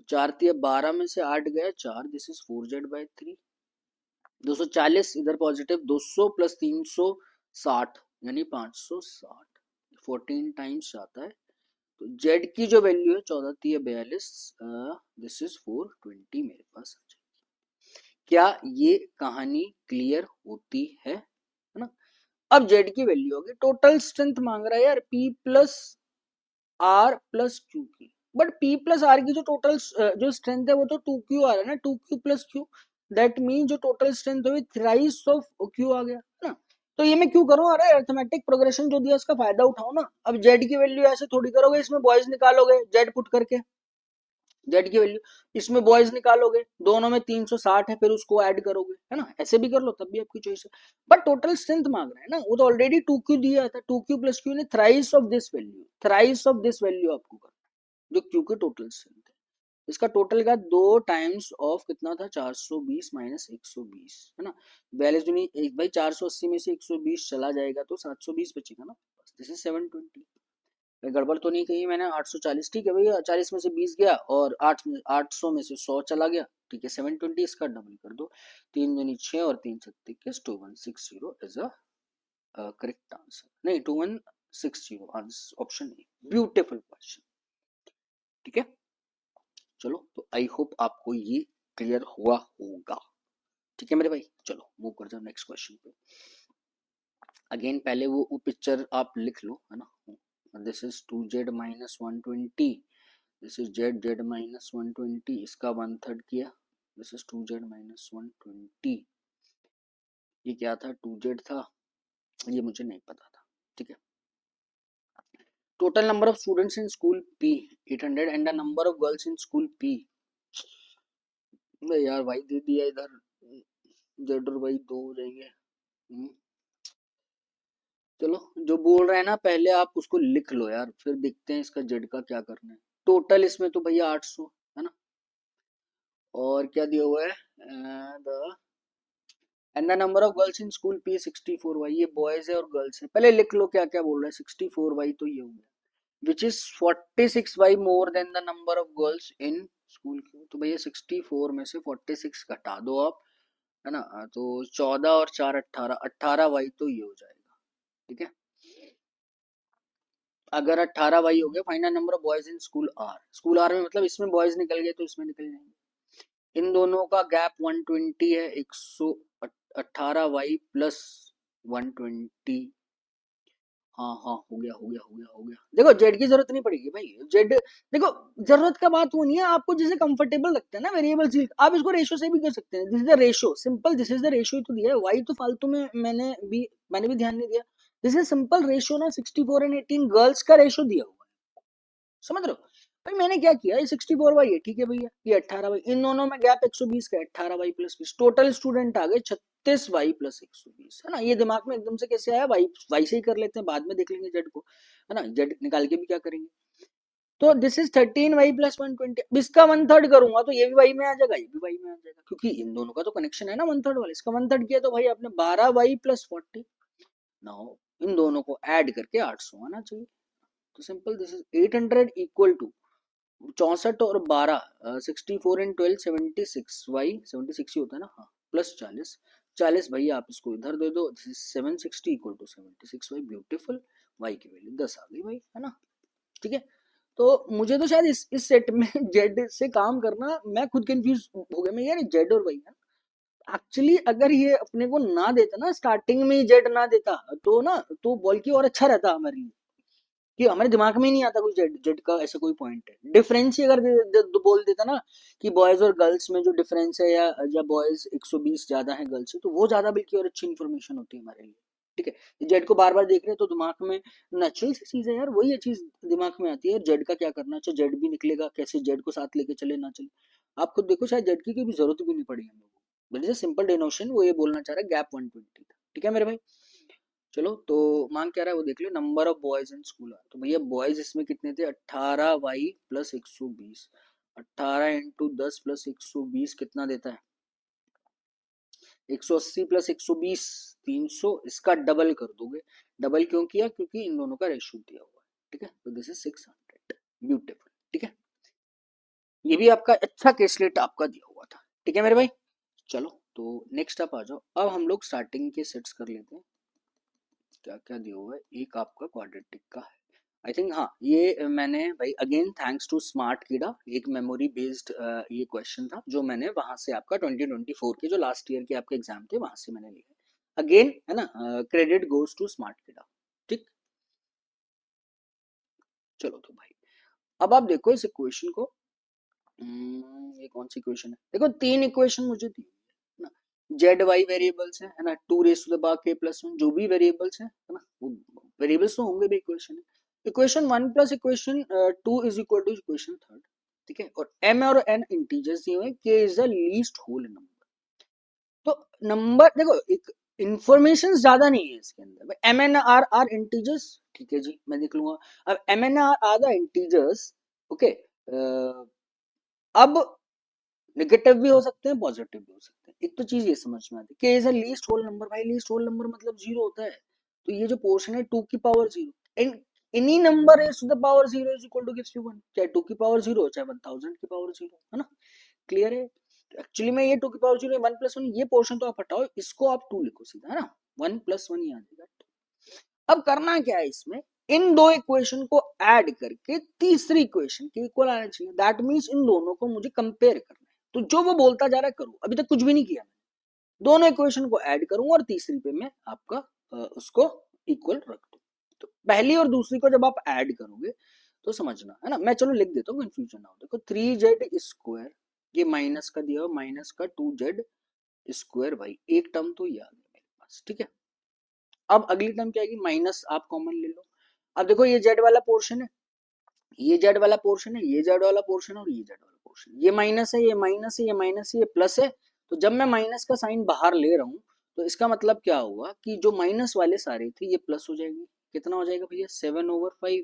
[SPEAKER 1] 4 तिया 12 में से 8 गया 4, दिस इज 4z/3। 240 इधर पॉजिटिव, 200 प्लस 360 यानी 560, 14 टाइम्स आता है। तो z की जो वैल्यू है 14 तिया 42, दिस इज 420 मेरे पास। क्या ये कहानी क्लियर होती है ना? अब z की वैल्यू होगी, टोटल स्ट्रेंथ मांग रहा है यार p plus R plus Q की, बट p प्लस आर की जो टोटल जो स्ट्रेंथ है वो तो 2q आ रहा है ना, 2q plus q, that mean जो टोटल स्ट्रेंथ हुई थ्राइस ऑफ q आ गया ना। तो ये मैं क्यों करूं, अरे अरिथमेटिक प्रोग्रेशन जो दिया उसका फायदा उठाओ ना। अब z की वैल्यू ऐसे थोड़ी करोगे, इसमें बॉयज निकालोगे z पुट करके, z की वैल्यू इसमें बॉयज निकालोगे, दोनों में 360 है, फिर उसको ऐड करोगे, है ना, ऐसे भी कर लो तब भी आपकी चॉइस है। बट टोटल स्ट्रेंथ मांग रहा है ना, वो तो ऑलरेडी 2q दिया था, 2q प्लस q ने thrice of this value, thrice of this value आपको कर, जो q की टोटल स्ट्रेंथ है। इसका टोटल का 2 टाइम्स ऑफ कितना था, 420 माइनस 120, है ना। 42 दूनी एक भाई, 480 में से 120 चला जाएगा तो 720 बचेगा ना, दिस इज 720। गड़बड़ तो नहीं कही मैंने, 840 ठीक है भैया, 40 में से 20 गया और 800 में से 100 चला गया, ठीक है 720, इसका डबल कर दो, 3 दूनी 6 और 3 छत्तीस 2160 इज अ करेक्ट आंसर, नहीं 2160 answer, option A, beautiful question. ठीक है, चलो तो आई होप आपको ये क्लियर हुआ होगा। ठीक है मेरे भाई, चलो मूव कर जाओ नेक्स्ट क्वेश्चन पे। अगेन पहले वो पिक्चर आप लिख लो, है ना। This is 2z minus 120, this is z minus 120, इसका 1/3 किया, दिस इज 2z माइनस 120। ये क्या था, 2z था, ये मुझे नहीं पता था। ठीक है, total number of students in school P 800 and the number of girls in school P, यार भाई दे दिया इधर, z और y 2 हो जाएंगे। चलो जो बोल रहे हैं ना पहले आप उसको लिख लो यार, फिर देखते हैं इसका जेड का क्या करना है। टोटल इसमें तो भैया 800 है ना, और क्या दिया हुआ है, and the number of girls in school P 64y, ये बॉयज है और गर्ल्स है, पहले लिख लो क्या क्या बोल रहा है। 64y तो ये हो गया, which is 46y more than the number of girls in school Q, तो भैया 64 में से 46 घटा दो आप, है ना, तो 14 और 4 18, 18y तो ये हो जाएगा। ठीक है, अगर 18y हो गया, final number of boys in school R, school R में मतलब इसमें बॉयज निकल गए तो इसमें निकल जाएंगे। इन दोनों का गैप 120 है, 118y प्लस 120, हाँ हाँ हो गया हो गया हो गया हो गया। देखो जेड की जरूरत नहीं पड़ेगी भाई, जेड देखो, जरूरत का बात वो नहीं है, आपको जिसे कंफर्टेबल लगता है ना वेरिएबल चीज, आप इसको रेशो से भी कर सकते हैं, this is the ratio, simple this is the ratio तो दिया है, वाई तो फालतू में मैंने भी ध्यान नहीं दिया, दिस इज सिंपल रेशो ना, 64 एंड 18 गर्ल्स का रेशो दिया हुआ है, समझ रहे हो भाई। मैंने क्या किया, ये 64y है, ठीक है भैया, ये 18y, इन दोनों में गैप 120 का, 18y प्लस 20, टोटल स्टूडेंट आ गए 36y प्लस 120, है ना। ये दिमाग में एकदम से कैसे आया, वाई से ही कर लेते हैं, बाद में देख लेंगे जेड को, है ना, जेड निकाल के भी क्या करेंगे। तो दिस इज 13y प्लस 120, इसका 1/3 करूंगा तो ये भी वाई में आ जाएगा, ये भी वाई में आ जाएगा, क्योंकि इन दोनों का तो कनेक्शन है ना 1/3 वाला, इसका 1/3 किया तो भाई आपने 12y प्लस 40, नाउ इन दोनों को ऐड करके 800 आना चाहिए। तो simple, this is 800 equal to 64 और 12, 64 इन 12 76, वाई 76 ही होता है ना, हाँ, प्लस 40, 40 भाई आप इसको इधर दे दो, 760 equal to 76 Y, beautiful, Y की वैल्यू 10 आ गई भाई, है ना। ठीक है, तो मुझे तो शायद इस सेट में जेड से काम करना, मैं खुद कंफ्यूज हो गया, मैं यार जेड और वाई है एक्चुअली, अगर ये अपने को ना देता ना, स्टार्टिंग में ही जेड ना देता तो ना, तो बॉल की और अच्छा रहता हमारे लिए, कि हमारे दिमाग में ही नहीं आता कोई जेड, जेड का ऐसा कोई पॉइंट है। डिफरेंस ही अगर बोल देता ना कि बॉयज और गर्ल्स में जो डिफरेंस है, या बॉयज 120 ज्यादा है गर्ल्स से, तो वो ज्यादा बल्कि और अच्छी इन्फॉर्मेशन होती है हमारे लिए। ठीक है, जेड को बार बार देख रहे हैं तो दिमाग में नेचुरल सी चीज है यार, वही चीज दिमाग में आती है, जेड का क्या करना, अच्छा जेड भी निकलेगा कैसे, जेड को साथ लेके चले ना चले, आप खुद देखो, शायद जेड की भी जरूरत भी नहीं पड़ी हम लोगों को, सिंपल डिनोशन वो ये बोलना चाह रहा है, गैप 120 था। ठीक है मेरे भाई, चलो तो मांग क्या रहा है वो देख लो, number of boys in school, तो भैया बॉयज इसमें कितने थे, 18y प्लस 120, 18 इंटू 10 प्लस 120 कितना देता है, 180 प्लस 120 300, इसका डबल कर दोगे। डबल क्यों किया? क्योंकि इन दोनों का रेशियो दिया हुआ है, ठीक है। तो दिस इज 600, ब्यूटीफुल, ठीक है। ये भी आपका अच्छा केसलेट आपका दिया हुआ था, ठीक है मेरे भाई। चलो तो नेक्स्ट आप आ जाओ। अब हम लोग स्टार्टिंग के सेट्स कर लेते हैं। क्या क्या दिया हुआ है? एक आपका क्वाड्रेटिक का है, आई थिंक। हाँ, ये मैंने भाई अगेन थैंक्स टू स्मार्ट कीड़ा, एक मेमोरी बेस्ड ये क्वेश्चन था जो मैंने वहां से आपका 2024 के जो लास्ट ईयर के आपके एग्जाम थे वहां से मैंने लिया अगेन, है ना। क्रेडिट गोज टू स्मार्ट कीड़ा, ठीक। चलो तो भाई अब आप देखो इस इक्वेशन को। ये कौन सी इक्वेशन है? देखो तीन इक्वेशन मुझे दी है ना। जेड वाई वेरिएबल्स है ना, 2 raised to the power k+1 जो भी वेरिएबल्स है ना, वो वेरिएबल्स तो होंगे भी इक्वेशन है। Equation 1 plus equation 2 is equal to equation third, ठीक है। और m और n इंटीजर्स दिए हुए, k is the least whole number. तो नंबर देखो, एक इंफॉर्मेशन ज्यादा नहीं है इसके अंदर। एम एन आर इंटीजर्स, ठीक है जी, मैं देख लूंगा। अब M N are the integers, okay. अब नेगेटिव भी हो सकते हैं, पॉजिटिव भी हो सकते हैं। एक तो चीज ये समझ में आती है कि is a least whole number. भाई लीस्ट होल नंबर मतलब जीरो होता है। तो ये जो पोर्शन है 2 की power 0, and any number is to the power 0 is equal to gives you 1, चाहे 2 की पावर 0 चाहे 1000 की पावर 0, है ना। क्लियर है? तो एक्चुअली में ये 2 की पावर 0 1+1, ये पोर्शन तो आप हटाओ, इसको आप 2 लिखो सीधा, है ना। 1+1 ही आ जाएगा। अब करना क्या है इसमें, इन दो इक्वेशन को ऐड करके तीसरी इक्वेशन के इक्वल आना चाहिए। दैट मींस इन दोनों को मुझे कंपेयर करना है। तो जो वो बोलता जा रहा है करो, अभी तक कुछ भी नहीं किया मैंने। दोनों इक्वेशन को ऐड करूंगा और तीसरी पे मैं आपका उसको इक्वल रख दूं। तो पहली और दूसरी को जब आप ऐड करोगे तो समझना, है ना। मैं चलो लिख देता हूँ, कंफ्यूजन ना हो। देखो 3z², ये माइनस का दिया, माइनस का 2z² भाई, एक टर्म तो याद है मेरे पास, ठीक है। अब अगली टर्म क्या आएगी? माइनस आप कॉमन ले लो। अब देखो ये जेड वाला पोर्शन है, ये जेड वाला पोर्शन है, ये जेड वाला पोर्शन है और ये जेड वाला पोर्शन। ये माइनस है, ये माइनस है, ये माइनस है, ये प्लस है। तो जब मैं माइनस का साइन बाहर ले रहा हूं तो इसका मतलब क्या हुआ कि जो माइनस वाले सारे थे ये प्लस हो जाएंगे। कितना हो जाएगा भैया? 7/5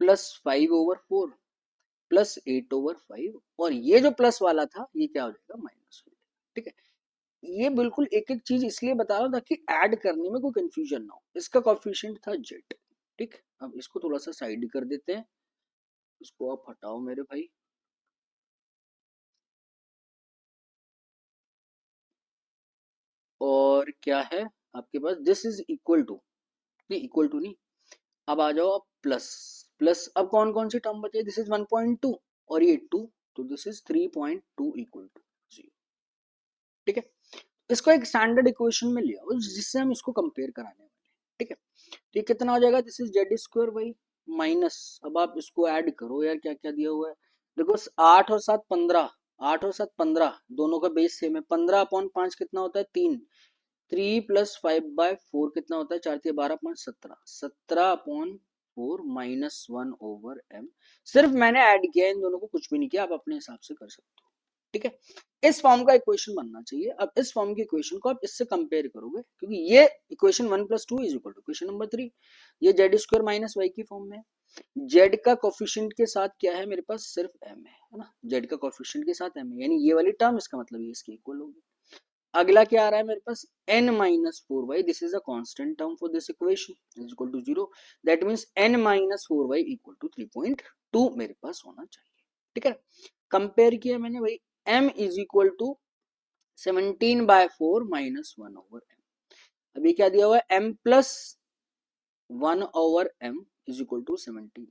[SPEAKER 1] प्लस 5/4 प्लस 8/5, और ये जो प्लस वाला था ये क्या हो जाएगा? माइनस हो जाएगा, ठीक है। ये बिल्कुल एक एक चीज इसलिए बता रहा हूँ ताकि ऐड करने में कोई कंफ्यूजन ना हो। इसका कोफिशिएंट था जेड, ठीक। अब इसको थोड़ा सा साइड कर देते हैं, इसको आप हटाओ मेरे भाई। और क्या है आपके पास? दिस इज इक्वल टू, नहीं इक्वल टू नहीं, अब आ जाओ आप प्लस। प्लस अब कौन कौन सी टर्म बचे? दिस इज 1.2 और ये 2, तो दिस इज 3.2 इक्वल टू 0, ठीक है। इसको एक स्टैंडर्ड इक्वेशन में लिया जिससे हम इसको कंपेयर कराने वाले हैं, ठीक है। तो ये कितना हो जाएगा? दिस इज z² भाई, माइनस, अब आप इसको ऐड करो यार, क्या क्या दिया हुआ है देखो। 8 और 7 15, 8 और 7 15, दोनों का बेस सेम है। 15/5 कितना होता है? 3। 3+5/4 कितना होता है? 4×3=12, 17 -1/m। सिर्फ मैंने ऐड किया, इन दोनों को कुछ भी नहीं किया, आप अपने हिसाब से कर सकते हो, ठीक है। इस फॉर्म का इक्वेशन बनना चाहिए। अब इस फॉर्म की इक्वेशन को आप इससे कंपेयर करोगे, क्योंकि ये equation 1+2 is equal to equation number 3। ये z² माइनस वाई की फॉर्म में। जेड का कोफिशिएंट के साथ क्या है मेरे पास? सिर्फ m है ना। जेड का कोफिशिएंट के साथ m है, यानी ये वाली टर्म, इसका मतलब ये इसकी इक्वल होगी। अगला क्या आ रहा है मेरे पास? n-4y, this is a constant term for this equation is equal to 0। That means n-4y equal to 3.2 मेरे पास होना चाहिए, ठीक है। कंपेयर किया मैंने भाई, m is equal to 17/4 -1/m। अभी क्या दिया हुआ है? m plus 1/m is equal to 17।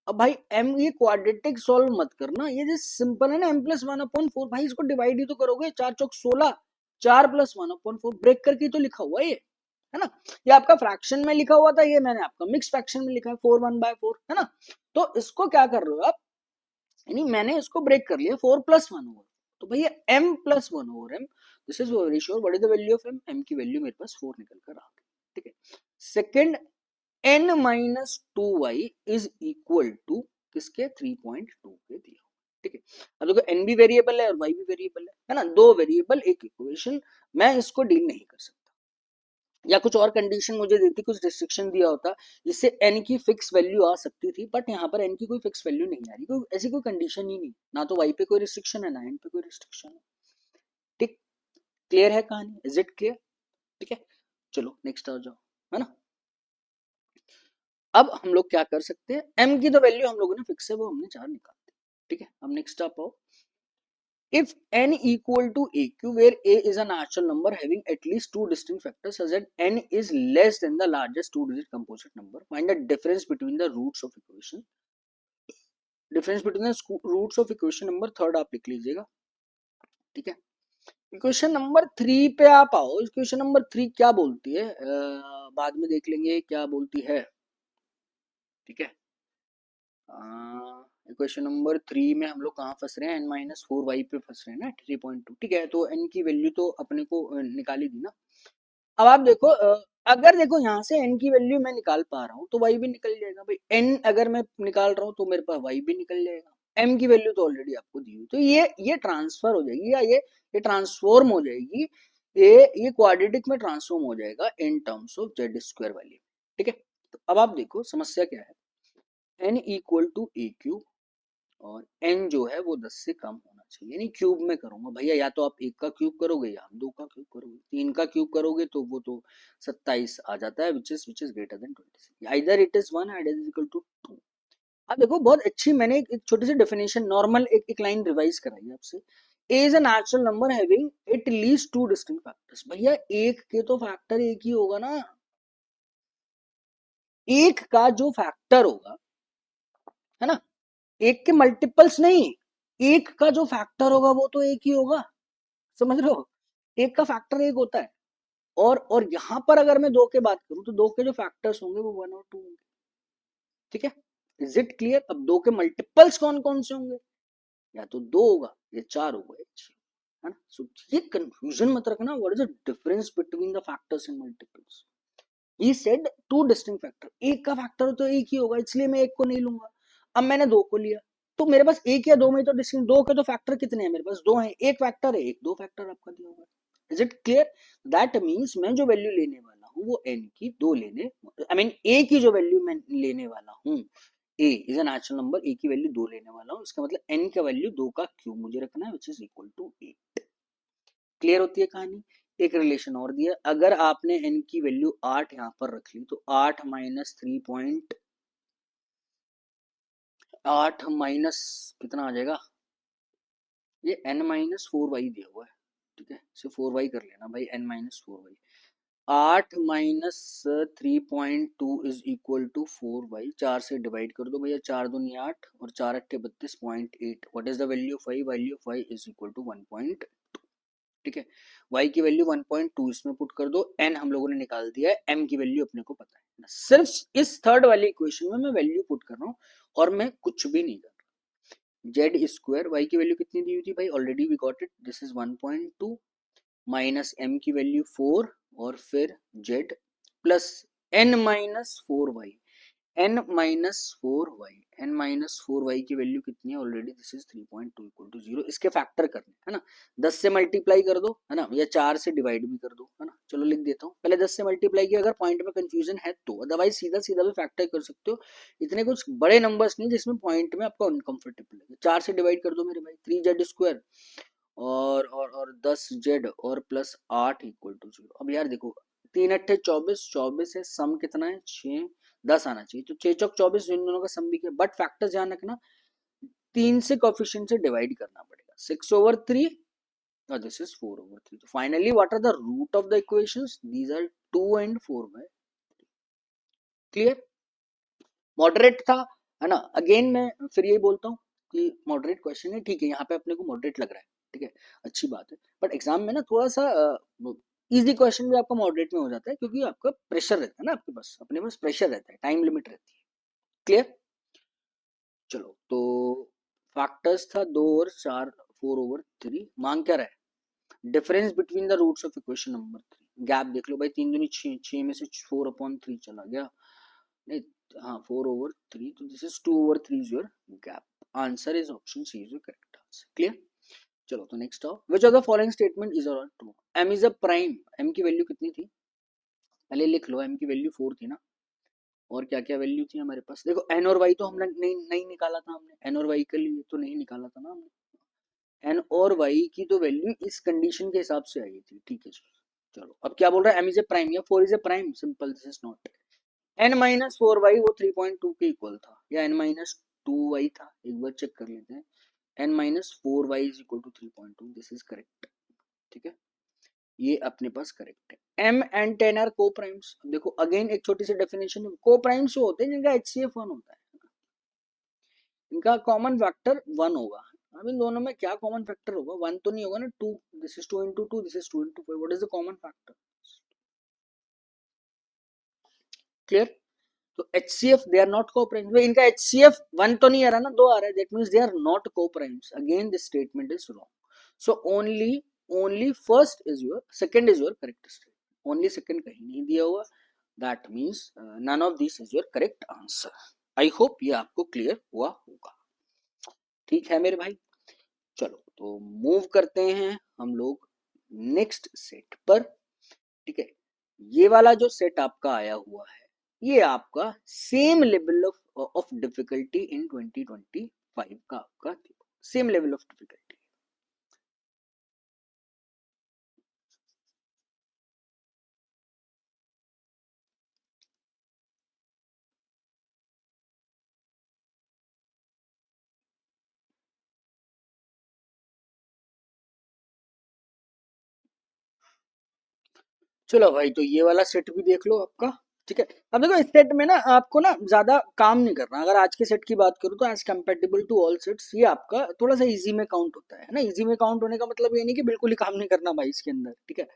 [SPEAKER 1] अब भाई m, ये क्वाड्रेटिक सॉल्व मत करना, ये जो सिंपल है ना, m+1/4, भाई इसको डिवाइड ही तो करोगे। 4×4 = 16, 4+1/4 ब्रेक करके तो लिखा हुआ है ना। ये आपका फ्रैक्शन में लिखा हुआ था, ये मैंने आपका मिक्स फ्रैक्शन में लिखा है 4/1/4, है ना। तो इसको क्या कर रहे हो आप, यानी मैंने इसको ब्रेक कर लिया 4+1/4। तो भैया m+1/m, this is very sure. What is the value of m की वैल्यू मेरे पास 4 निकल कर आ गई, ठीक है। Second, n-2y is equal to किसके? 3.2 के दिया, ठीक है। अब देखो n भी वेरिएबल है और y भी वेरिएबल है ना। दो वेरिएबल एक इक्वेशन, मैं इसको डील नहीं कर सकता। या कुछ और कंडीशन मुझे देती, कुछ रिस्ट्रिक्शन दिया होता जिससे n की फिक्स वैल्यू आ सकती थी, बट यहाँ पर n की कोई फिक्स वैल्यू नहीं आ रही, कोई ऐसी कोई कंडीशन ही नहीं। ना तो y पे कोई रिस्ट्रिक्शन है, ना n पे कोई रिस्ट्रिक्शन है, ठीक। क्लियर है कहानी? Is it clear? ठीक है, चलो नेक्स्ट आ जाओ, है ना। अब हम लोग क्या कर सकते हैं, m की तो वैल्यू हम लोगों ने फिक्स है, वो हमने 4 निकाल दी। ठीक है, अब नेक्स्ट आप आओ। If n equal to aq, where a is a natural number having at least two distinct factors such that n is less than the largest two-digit composite number, find the difference between the roots of equation. Difference between the roots of equation number third आप लिख लीजिएगा। ठीक है, equation number 3 पे आप आओ। Equation number 3 क्या बोलती है, बाद में देख लेंगे क्या बोलती है। ठीक है, इक्वेशन नंबर 3 में हम लोग कहाँ फंस रहे हैं, n माइनस फोर वाई पे फंस रहे हैं ना, 3.2। ठीक है, तो n की वैल्यू तो अपने को निकाली दी ना। अब आप देखो, अगर देखो यहाँ से n की वैल्यू मैं निकाल पा रहा हूँ तो y भी निकल जाएगा भाई। n अगर मैं निकाल रहा हूँ तो मेरे पास y भी निकल जाएगा। m की वैल्यू तो ऑलरेडी आपको दी हुई, तो ये ट्रांसफर हो जाएगी, या ये ट्रांसफॉर्म हो जाएगी, ये क्वाड्रेटिक में ट्रांसफॉर्म हो जाएगा in terms of Z square वाली। ठीक है, तो अब आप देखो समस्या क्या है, n equal to a cube और n जो है वो 10 से कम होना चाहिए, यानी क्यूब में करूंगा भैया, या तो आप 1 का क्यूब करोगे या आप 2 का क्यूब करोगे। 3 का क्यूब करोगे तो वो तो 27 आ जाता है, which is greater than 26, either it is 1 either is equal to 2। अब देखो बहुत अच्छी मैंने एक छोटी सी डेफिनेशन नॉर्मल एक लाइन रिवाइज कराई है आपसे। A is a natural number having at least two distinct factors. भैया एक के तो फैक्टर एक ही होगा ना, एक का जो फैक्टर होगा, है ना, एक के मल्टीपल्स नहीं, एक का जो फैक्टर होगा वो तो एक ही होगा, समझ रहे हो। एक का फैक्टर एक होता है, और यहां पर अगर मैं दो के बात करूं तो दो के जो फैक्टर्स होंगे वो 1 और 2 होंगे। ठीक है, इज इट क्लियर? अब दो के मल्टीपल्स कौन कौन से होंगे, या तो 2 होगा या 4 होगा या 6, है ना। सो ये कंफ्यूजन मत रखना, what is the difference between the factors and multiples. He said two distinct factor, एक का फैक्टर तो एक ही होगा, इसलिए मैं एक को नहीं लूंगा। अब मैंने दो को लिया, तो मेरे पास एक या दो में तो डिस्टिंक्ट, दो के तो फैक्टर कितने हैं, मेरे पास दो हैं, एक फैक्टर है, एक दो फैक्टर आपका दिया होगा। Is it clear? That means मैं जो वैल्यू लेने वाला हूँ वो n की दो लेने, आई मीन a की जो वैल्यू मैं लेने वाला हूँ, a is a natural number, a की वैल्यू दो लेने वाला हूँ, इसका मतलब n का वैल्यू दो का क्यूब मुझे रखना है, which is equal to 8। Clear होती है कहानी? एक रिलेशन और दिया, अगर आपने n की वैल्यू 8 यहां पर रख ली तो 8 माइनस 3.8 माइनस कितना आ जाएगा, ये n माइनस फोर वाई दिया हुआ है। ठीक है, सिर्फ 4y कर लेना भाई, n minus four Y. 8 minus 3.2 is equal to 4y, 4 से डिवाइड कर दो भैया, 4 दूनी 8 और 4 अट्ठे 32.8। What is the value of y? Value of y is equal to 1. ठीक है, y की वैल्यू 1.2 इसमें पुट कर दो, n हम लोगों ने निकाल दिया है, m की वैल्यू अपने को पता है। सिर्फ इस थर्ड वाली इक्वेशन में मैं वैल्यू पुट कर रहा हूँ और मैं कुछ भी नहीं कर रहा। जेड स्क्वायर, y की वैल्यू कितनी दी हुई थी भाई, already we got it, this is 1.2 minus m की वैल्यू 4 और फिर z plus n minus four Y, n minus four Y, n minus four Y की वैल्यू कितनी है already, this is 3.2 equal to 0। इसके फैक्टर करने, है ना, 10 से मल्टीप्लाई कर दो, है ना, या 4 से डिवाइड भी कर दो, है ना। चलो लिख देता हूँ, पहले 10 से मल्टीप्लाई किया, अगर पॉइंट में कंफ्यूजन है तो, अदरवाइज सीधा सीधा भी फैक्टर कर सकते हो। इतने कुछ बड़े नंबर्स नहीं जिसमें पॉइंट में आपको अनकंफर्टेबल लगे। 4 से डिवाइड कर दो मेरे भाई, 3z स्क्वायर और 10z और प्लस 8 इक्वल टू 0। अब यार देखो, 3 अट्ठे 24, 24 है, सम कितना है 6, 10 आना चाहिए, तो 6 चौक 24, इन दोनों का सम भी किया, बट फैक्टर ध्यान रखना 3 से कोफिशिएंट से डिवाइड करना पड़ेगा, 6/3 और दिस इज 4/3। तो finally what are the root of the equations, these are 2 and 4/3। Clear? Moderate था, है ना। अगेन मैं फिर यही बोलता हूँ कि मॉडरेट क्वेश्चन है, ठीक है, यहाँ पे अपने को मॉडरेट लग रहा है, ठीक है, अच्छी बात है, बट एग्जाम में ना थोड़ा सा इजी क्वेश्चन भी आपका मॉडरेट में हो जाता है, क्योंकि आपका प्रेशर रहता है ना, आपके पास अपने पास प्रेशर रहता है, टाइम लिमिट रहती है। क्लियर? चलो, तो फैक्टर्स था 2 और 4, 4/3। मांग क्या रहा है, difference between the roots of equation number 3। Gap देख लो भाई, 3 दूनी 6, 6 में से 4/3 चला गया, नहीं, हाँ 4/3, तो this is 2/3 is your gap. Answer is option C is your correct answer. Clear? चलो, तो नेक्स्ट आओ, which of the following statement is all true. m is a prime, m की वैल्यू कितनी थी, पहले लिख लो, m की वैल्यू 4 थी ना, और क्या क्या वैल्यू थी हमारे पास, देखो n और y तो हमने नहीं निकाला था, हमने n और y के लिए तो नहीं निकाला था ना हमने, एन और वाई की तो वैल्यू इस कंडीशन के हिसाब से आई थी, ठीक है जी। चलो अब क्या बोल रहा है, एम इज ए प्राइम या four is a prime, simple, this is not. N minus four Y वो 3.2 के इक्वल था, या एन माइनस टू वाई था, एक बार चेक कर लेते हैं। N minus four Y is equal to 3.2, this is correct, ठीक है, ये अपने पास करेक्ट है। M and ten are coprimes. देखो अगेन एक छोटी सी डेफिनेशन, को प्राइम्स वो होते हैं जिनका एचसीएफ 1 होता है, इनका कॉमन फैक्टर 1 होगा। अब इन दोनों में क्या कॉमन फैक्टर होगा, 1 तो नहीं होगा ना, 2, this is 2 into 2, this is 2 into 5, what is the common factor, clear. तो HCF दे आर नॉट को प्राइम्स, इनका HCF 1 तो नहीं आ रहा ना, 2 आ रहा है, that means they are not coprimes, again this statement is wrong. So only first is your, second is your correct statement, only second कहीं नहीं दिया हुआ, that means none of this is your correct answer. I hope ये आपको clear हुआ होगा, ठीक है मेरे भाई। चलो तो मूव करते हैं हम लोग नेक्स्ट सेट पर, ठीक है। ये वाला जो सेट आपका आया हुआ है, ये आपका same level of difficulty in 2025 का आपका सेम लेवल ऑफ डिफिकल्टी। चलो भाई, तो ये वाला सेट भी देख लो आपका, ठीक है। अब देखो इस सेट में ना आपको ना ज्यादा काम नहीं करना, अगर आज के सेट की बात करूँ तो as compatible to all sets ये आपका थोड़ा सा इजी में काउंट होता है ना। इजी में काउंट होने का मतलब ये नहीं कि बिल्कुल ही काम नहीं करना भाई इसके अंदर, ठीक है,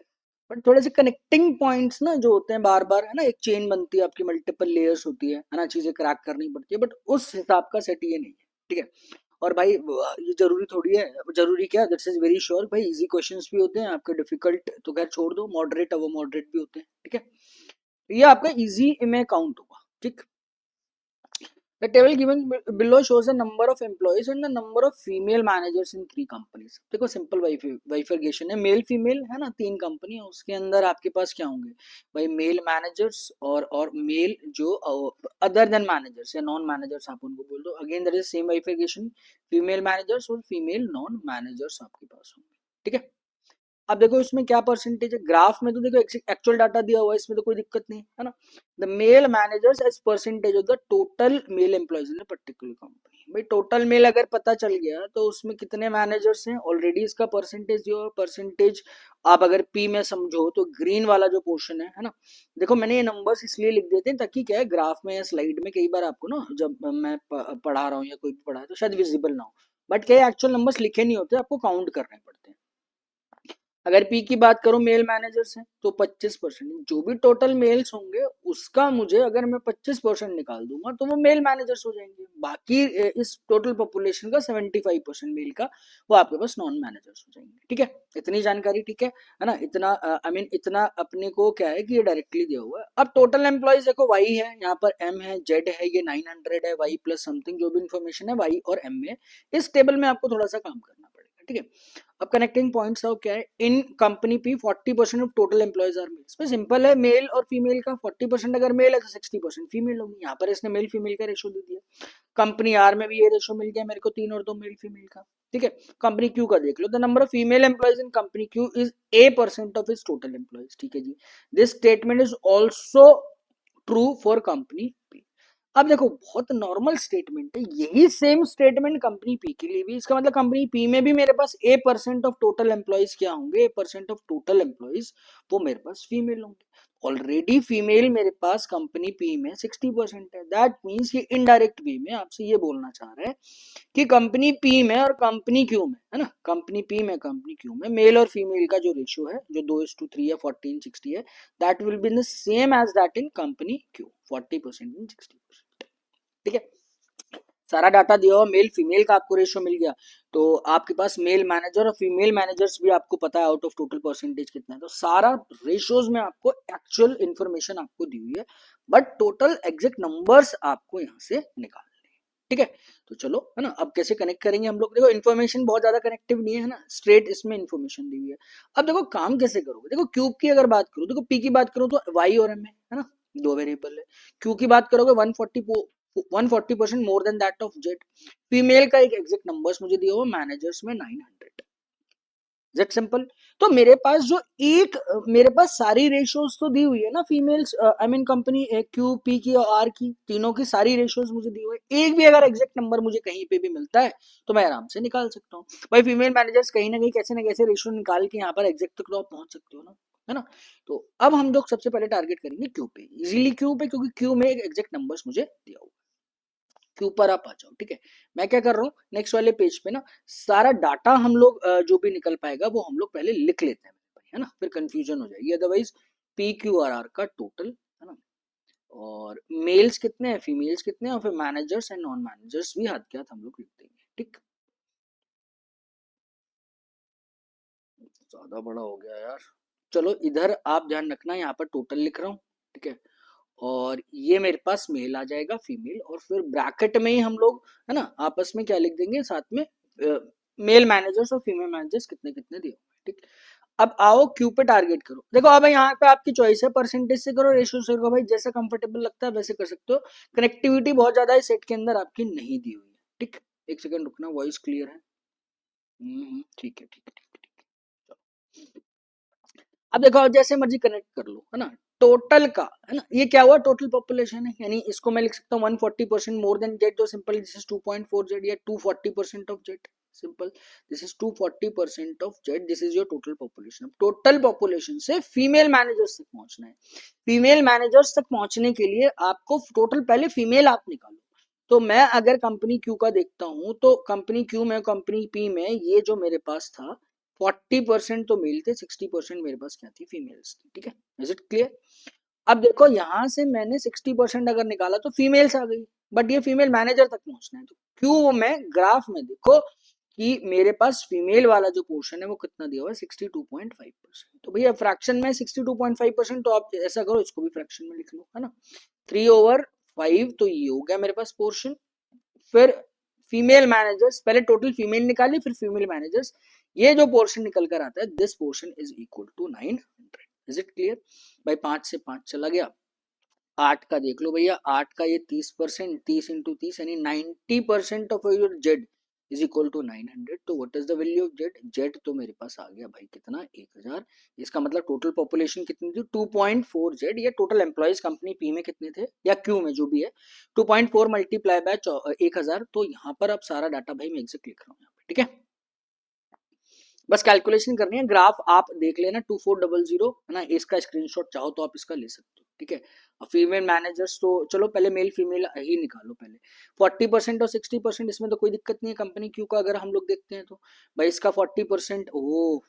[SPEAKER 1] बट थोड़े से कनेक्टिंग पॉइंट्स ना जो होते हैं बार बार, है ना, एक चेन बनती है आपकी, मल्टीपल लेयर्स होती है ना, चीजें क्रैक करनी पड़ती है, बट उस हिसाब का सेट ये नहीं है, ठीक है। और भाई ये जरूरी थोड़ी है, जरूरी क्या, दैट्स इज वेरी श्योर भाई, इजी क्वेश्चंस भी होते हैं आपके, डिफिकल्ट तो खैर छोड़ दो, मॉडरेट वो मॉडरेट भी होते हैं, ठीक है। ये आपका इजी में काउंट होगा, ठीक। The table given below shows the number of employees and the number of female managers in 3 companies. देखो सिंपल बाइफर्गेशन है, मेल फीमेल है ना, 3 कंपनी है, उसके अंदर आपके पास क्या होंगे भाई, मेल मैनेजर्स और मेल जो अदर देन मैनेजर्स या नॉन मैनेजर्स आप उनको बोल दो, again that is same bifurcation, female managers और फीमेल नॉन मैनेजर्स आपके पास होंगे, ठीक है। अब देखो इसमें क्या परसेंटेज है, ग्राफ में तो देखो एक्चुअल डाटा दिया हुआ है, इसमें तो कोई दिक्कत नहीं है ना। The male managers as percentage of the total male employees in particular company, भाई टोटल मेल अगर पता चल गया तो उसमें कितने मैनेजर्स हैं ऑलरेडी, इसका परसेंटेज दिया, परसेंटेज आप अगर पी में समझो तो ग्रीन वाला जो पोर्शन है ना। देखो मैंने ये नंबर्स इसलिए लिख देते हैं ताकि क्या है, ग्राफ में या स्लाइड में कई बार आपको ना जब मैं पढ़ा रहा हूँ या कोई पढ़ा है तो शायद विजिबल ना हो, बट क्या एक्चुअल नंबर्स लिखे नहीं होते, आपको काउंट करने पड़ते हैं। अगर पी की बात करूं मेल मैनेजर्स हैं तो 25%, जो भी टोटल मेल्स होंगे उसका मुझे अगर मैं 25% निकाल दूंगा तो वो मेल मैनेजर्स हो जाएंगे, बाकी इस टोटल पॉपुलेशन का 75% मेल का वो आपके पास नॉन मैनेजर्स हो जाएंगे, ठीक है। इतनी जानकारी ठीक है ना, इतना आई मीन इतना अपने को क्या है कि ये डायरेक्टली दिया हुआ है। अब टोटल एम्प्लॉयज देखो वाई है, यहाँ पर एम है, जेड है, ये 900 है, वाई प्लस समथिंग जो भी इन्फॉर्मेशन है वाई और एम में, इस टेबल में आपको थोड़ा सा काम करना पड़ेगा, ठीक है। अब कनेक्टिंग पॉइंट्स ऑफ क्या है, in company P 40% of total employees are male, इसमें सिंपल है, मेल और फीमेल का 40% अगर मेल है तो 60% फीमेल होगी, यहाँ पर इसने मेल फीमेल का रेशो दे दिया। कंपनी आर में भी ये रेशो मिल गया मेरे को, 3 और 2 मेल फीमेल का, ठीक है। कंपनी क्यू का देख लो, the number of female employees in company Q is A% of is total employees, ठीक है जी। This statement is also true for company P. अब देखो बहुत नॉर्मल स्टेटमेंट है, यही सेम स्टेटमेंट कंपनी पी के लिए भी, इसका मतलब कंपनी पी में भी मेरे पास A% ऑफ टोटल एम्प्लॉइज क्या होंगे, A% ऑफ टोटल एम्प्लॉइज वो मेरे पास फीमेल होंगे। ऑलरेडी फीमेल मेरे पास कंपनी पी में 60% है, दैट मीन्स ये इनडायरेक्ट वे में आपसे ये बोलना चाह रहा है कि कंपनी पी में और कंपनी क्यू में, है ना, कंपनी पी में कंपनी क्यू में मेल और फीमेल का जो रेशियो है जो 2:3 या 14:60 है, that will be the same as that in company Q, 40% in 60%, ठीक है। सारा डाटा दिया हुआ, मेल फीमेल का आपको रेशियो मिल गया, तो आपके पास मेल मैनेजर और फीमेल मैनेजर्स भी आपको पता है आउट ऑफ टोटल परसेंटेज कितना है, तो सारा रेशियोज में आपको एक्चुअल इन्फॉर्मेशन आपको दी हुई है, बट टोटल एग्जैक्ट नंबर्स आपको यहाँ से निकाल, ठीक है। तो चलो है ना, अब कैसे कनेक्ट करेंगे हम लोग, देखो इन्फॉर्मेशन बहुत ज्यादा कनेक्टिव नहीं है ना, स्ट्रेट इसमें इन्फॉर्मेशन दी हुई है। अब देखो काम कैसे करोगे, देखो क्यूब की अगर बात करूं, देखो पी की बात करूं तो वाई और एम है ना, 2 वेरिएबल है। क्यू की बात करोगे 140% more than that of Z. Female का एक एग्जैक्ट नंबर्स मुझे दिया हुआ मैनेजर्स में 900, इट सिंपल। तो मेरे पास जो एक मेरे पास सारी रेशियोज तो दी हुई है ना, females I mean company Q P की और आर की, तीनों की सारी रेशियोज मुझे दी हुई है। एक भी अगर एग्जैक्ट नंबर मुझे कहीं पे भी मिलता है तो मैं आराम से निकाल सकता हूँ भाई। फीमेल मैनेजर्स कहीं ना कहीं कैसे ना कैसे रेशियो निकाल के यहाँ पर एग्जैक्ट तक तो आप पहुंच सकते हो ना, है ना। तो अब हम लोग सबसे पहले टारगेट करेंगे क्यू पे, इजीली क्यू पे, क्योंकि क्यू में एग्जैक्ट नंबर्स मुझे दिया हुआ है। के ऊपर आप आ जाओ, ठीक है। मैं क्या कर रहा हूँ, नेक्स्ट वाले पेज पे ना सारा डाटा हम लोग जो भी निकल पाएगा वो हम लोग पहले लिख लेते हैं, है ना, फिर कंफ्यूजन हो जाएगी otherwise. P Q R R का टोटल, है ना, और मेल्स कितने हैं, फीमेल्स कितने हैं, और फिर मैनेजर्स एंड नॉन मैनेजर्स भी हाथ के हाथ हम लोग लिख देंगे, ठीक। ज्यादा बड़ा हो गया यार, चलो इधर आप ध्यान रखना, यहाँ पर टोटल लिख रहा हूँ, ठीक है। और ये मेरे पास मेल आ जाएगा, फीमेल, और फिर ब्रैकेट में ही हम लोग, है ना, आपस में क्या लिख देंगे साथ में, मेल मैनेजर्स और फीमेल मैनेजर्स कितने कितने दिए, ठीक। अब आओ क्यू पे टारगेट करो। देखो अब यहाँ पे आपकी चॉइस है, परसेंटेज से करो, रेशियो से करो, भाई जैसा कंफर्टेबल लगता है वैसे कर सकते हो। कनेक्टिविटी बहुत ज्यादा है सेट के अंदर आपकी नहीं दी हुई है, ठीक। एक सेकंड रुकना, वॉइस क्लियर है, ठीक है, ठीक है, ठीक है, ठीक है। अब देखो आप जैसे मर्जी कनेक्ट कर लो, है ना। टोटल का, है ना, ये क्या हुआ, टोटल पॉपुलेशन है, यानी इसको मैं लिख सकता हूँ 140% मोर देन जेड, जो सिंपल दिस इज 2.4 जेड, या 240% of Z, simple this is 240% of Z, this is your total population. Total population से फीमेल मैनेजर्स तक पहुंचना है। फीमेल मैनेजर्स तक पहुंचने के लिए आपको टोटल पहले फीमेल आप निकालो। तो मैं अगर कंपनी क्यू का देखता हूं तो कंपनी क्यू में, कंपनी पी में, ये जो मेरे पास था 40% तो मेल थे, 60% मेरे पास क्या थी, फीमेल्स थी, ठीक है। Is it clear. अब देखो यहां से मैंने 60% अगर निकाला तो फीमेल्स आ गई, बट ये फीमेल मैनेजर तक पहुंचना है, तो क्यों में ग्राफ में देखो कि मेरे पास फीमेल वाला जो पोर्शन है वो कितना दिया हुआ है, 62.5%। तो भैया फ्रैक्शन में 62.5%, तो आप ऐसा करो इसको भी फ्रैक्शन में लिख लो, है ना, 3/5, तो ये हो गया मेरे पास पोर्शन। फिर फीमेल मैनेजर्स, पहले टोटल फीमेल निकाली फिर फीमेल मैनेजर्स, ये जो पोर्शन निकल कर आता है, this portion is equal to 900। Is it clear भाई। 5 से 5 चला गया, 8 का देख लो भैया, 8 का ये 30%, 30 × 30 यानी 90% of your Z is equal to 900। तो what is the value of Z, Z तो मेरे पास आ गया भाई कितना, 1000। इसका मतलब टोटल पॉपुलेशन कितनी थी, 2.4 जेड, या टोटल एम्प्लॉइज कंपनी पी में कितने थे, या क्यू में जो भी है, 2.4 मल्टीप्लाई बाय 1000। तो यहाँ पर अब सारा डाटा भाई मैं एग्जैक्ट लिख रहा हूँ यहाँ पे, ठीक है। बस कैलकुलेशन करनी है, ग्राफ आप देख लेना 2400, है ना, इसका स्क्रीनशॉट चाहो तो आप इसका ले सकते हो, ठीक है। फीमेल मैनेजर्स तो चलो पहले मेल फीमेल ही निकालो पहले। 40% और 60%, इसमें तो कोई दिक्कत नहीं है, कंपनी क्यू का अगर हम लोग देखते हैं तो भाई इसका 40%, ओ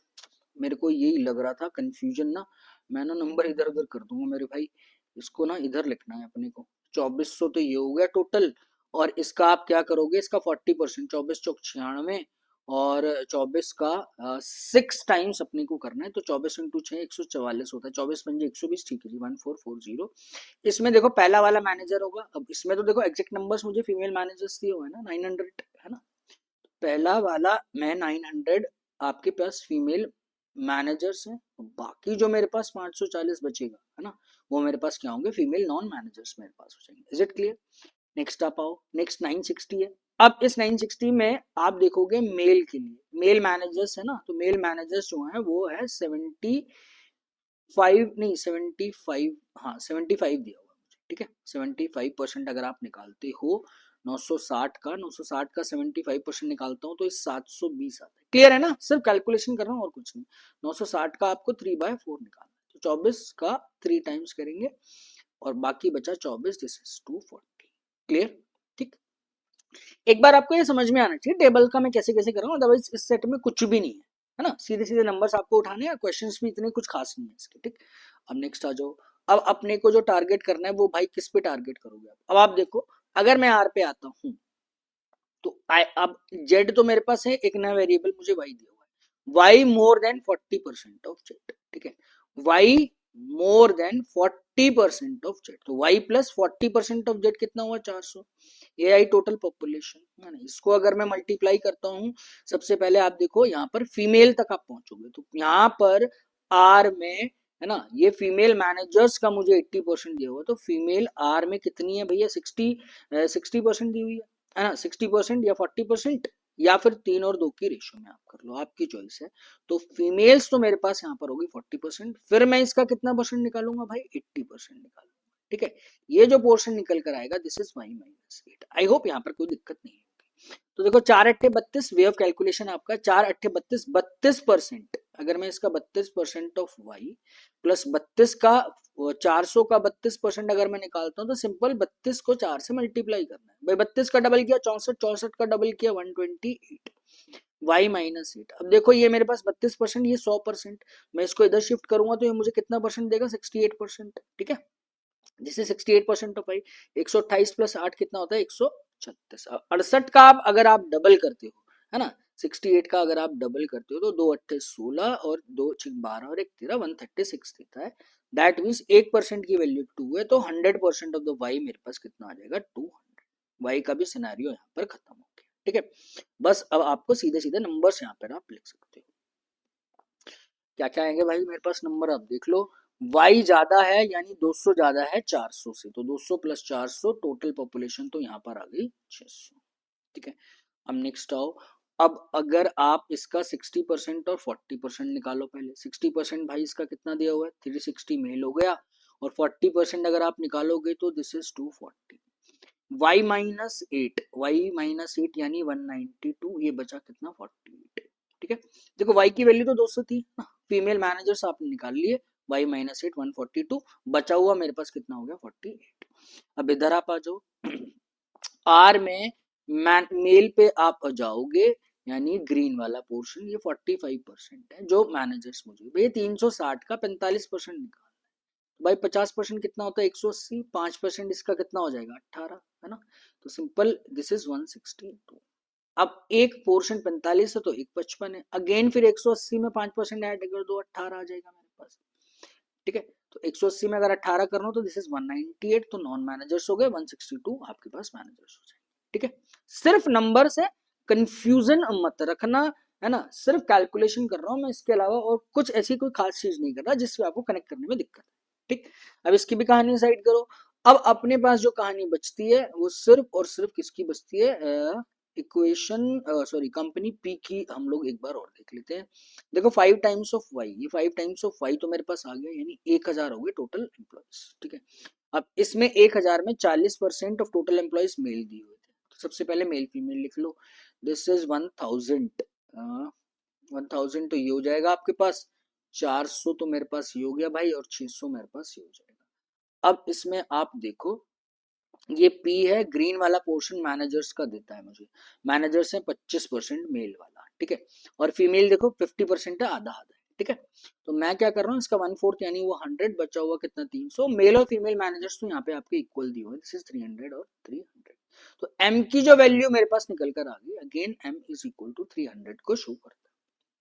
[SPEAKER 1] मेरे को यही लग रहा था कंफ्यूजन ना, मैं ना नंबर इधर उधर कर दूंगा मेरे भाई, इसको ना इधर लिखना है अपने को। 2400 तो ये हो गया टोटल, और इसका आप क्या करोगे, इसका 40%, 24 चौक 96, और 24 का 6 टाइम्स अपने को करना है, तो 24 × 6 144 होता है, 24×5 120, ठीक है जी, 1440। इसमें देखो पहला वाला मैनेजर होगा, अब इसमें तो देखो एग्जैक्ट नंबर्स मुझे फीमेल मैनेजर्स दिए हुए हैं ना, 900, है ना। पहला वाला मैं 900 आपके पास फीमेल मैनेजर्स हैं, बाकी जो मेरे पास 540 बचेगा, है ना, वो मेरे पास क्या होंगे, फीमेल नॉन मैनेजर्स मेरे पास हो जाएंगे। Is it clear. नेक्स्ट आप आओ, नेक्स्ट 960 है। अब इस 960 में आप देखोगे मेल के लिए, मेल मैनेजर्स है ना, तो मेल मैनेजर्स जो है वो है 75, नहीं 75, हाँ 75 दिया हुआ मुझे, ठीक है। 75% अगर आप निकालते हो 960 का, 960 का 75% निकालता हूँ तो इस 720 आता है। क्लियर है ना, सिर्फ कैलकुलेशन कर रहा हूँ और कुछ नहीं। 960 का आपको 3/4 निकालना है, तो 24 का 3 टाइम्स करेंगे, और बाकी बचा 24, दिस इज 240। क्लियर, ठीक। एक बार आपको ये समझ में आना चाहिए टेबल का मैं कैसे कैसे कर रहा हूँ, अदरवाइज इस सेट में कुछ भी नहीं है ना, सीधे सीधे नंबर्स आपको उठाने हैं, क्वेश्चंस भी इतने कुछ खास नहीं है इसके, ठीक। अब नेक्स्ट आ जाओ। अब अपने को जो टारगेट करना है वो भाई किस पे टारगेट करोगे आप, अब आप देखो अगर मैं आर पे आता हूँ तो अब जेड तो मेरे पास है, एक नया वेरिएबल मुझे वाई दिया हुआ है, Y more than 40% of Z, ठीक है। Y more than 40% of Z, तो वाई प्लस 40% ऑफ जेड कितना हुआ, 400। ये आई टोटल पॉपुलेशन, है ना। इसको अगर मैं मल्टीप्लाई करता हूँ, सबसे पहले आप देखो यहाँ पर फीमेल तक आप पहुंचोगे, तो यहाँ पर आर में, है ना, ये फीमेल मैनेजर्स का मुझे 80% दिया हुआ, तो फीमेल आर में कितनी है भैया, 60% दी हुई है ना, 60% या 40%, या फिर 3 और 2 की रेशियो में आप कर लो, आपकी चॉइस है। तो फीमेल्स तो मेरे पास यहाँ पर होगी 40%, फिर मैं इसका कितना परसेंट निकालूंगा भाई, 80% निकालूंगा। ठीक है, ये जो पोर्शन निकल कर आएगा this is y-8। I hope यहाँ पर कोई दिक्कत नहीं है। तो देखो 4 8 32 वे ऑफ कैलकुलेशन आपका 4 8 32 32%। अगर मैं इसका 32% ऑफ वाई प्लस 32 का 400 का 32% अगर मैं निकालता हूँ तो सिंपल 32 को 4 से मल्टीप्लाई करना है भाई। 32 का डबल किया 64, 64 का डबल किया 128, y-8। अब देखो ये मेरे पास 32%, ये 100%। मैं इसको इधर शिफ्ट करूंगा तो ये मुझे कितना परसेंट देगा, 68%। ठीक है, जिससे 68% ऑफ आई 128 प्लस 8 कितना होता है, 136। 68 का आप अगर आप डबल करते हो, है ना, 68 का अगर आप डबल करते हो तो 2 8 16 और 2 6 12 और 1 13 136 देता है। दैट मीन्स 1% की वैल्यू 2 है, तो 100% ऑफ द वाई मेरे पास कितना आ जाएगा, 200। वाई का भी सिनेरियो यहाँ पर खत्म हो गया। ठीक है, बस अब आपको सीधे सीधे नंबर्स यहाँ पर आप लिख सकते हो। क्या क्या आएंगे भाई मेरे पास नंबर, आप देख लो। y ज्यादा है यानी 200 ज्यादा है 400 से, तो 200 प्लस 400 टोटल पॉपुलेशन तो यहाँ पर आ गई 600। ठीक है, अब नेक्स्ट आओ। अब अगर आप इसका 60% और 40% निकालो, पहले 60% भाई इसका कितना दिया हुआ है, 360 मेल हो गया, और 40% अगर आप निकालोगे तो दिस इज 240। y-8 यानी 192, ये बचा कितना, 48। ठीक है, देखो y की वैल्यू तो 200 थी ना, फीमेल मैनेजर्स आपने निकाल लिए, y-8 142, बचा हुआ मेरे पास कितना हो गया, 48। अब इधर आप आ जाओ, आर में मेल पे आप जाओगे, यानी ग्रीन वाला पोर्शन, ये 45% है जो मैनेजर्स मुझे भैया 360 का 45% निकाल भाई। 50% कितना होता है, 180, 5% इसका कितना हो जाएगा, 18, है ना। तो सिंपल दिस इज 162। अब एक पोर्शन 45 है तो एक 55 है, अगेन फिर 180 में 5% ऐड कर दो, 18 आ जाएगा मेरे पास। ठीक है, तो 180 में अगर 18 करना हो तो दिस इज 198, तो नॉन मैनेजर्स हो गए, 162 आपके पास मैनेजर्स हो जाएंगे। ठीक है, सिर्फ नंबर से कंफ्यूजन मत रखना, है ना, सिर्फ कैलकुलेशन कर रहा हूं मैं, इसके अलावा और कुछ ऐसी कोई खास चीज नहीं कर रहा जिससे आपको कनेक्ट करने में दिक्कत है। ठीक, अब इसकी भी कहानी साइड करो। अब अपने पास जो कहानी बचती है वो सिर्फ और सिर्फ किसकी बचती है, इक्वेशन सॉरी कंपनी पी की हम लोग एक बार और देख लेते हैं। देखो 5 टाइम्स ऑफ वाई, ये 5 टाइम्स ऑफ वाई तो मेरे पास आ गया, यानी 1000 हो गए टोटल एम्प्लॉयज। ठीक है, अब इसमें 1000 में 40% ऑफ टोटल एम्प्लॉयज मेल दिए हुए थे, तो सबसे पहले मेल फीमेल लिख लो। दिस इज 1000, 1000 तो ये हो जाएगा आपके पास, 400 तो मेरे पास ये हो गया भाई, और 600 मेरे पास ये हो जाएगा। अब इसमें आप देखो, ये पी है, ग्रीन वाला पोर्शन मैनेजर्स का देता है मुझे, मैनेजर्स है 25% मेल वाला। ठीक है, और फीमेल देखो 50% है, आधा आधा है। ठीक है, तो मैं क्या कर रहा हूँ, इसका 1/4 यानी वो 100, बचा हुआ कितना 300। मेल और फीमेल मैनेजर्स तो यहाँ पे आपके इक्वल दिए हुए, दिस इज 300 और 300। तो एम की जो वैल्यू मेरे पास निकल कर आ गई, again M is equal to 300 को शो करता है।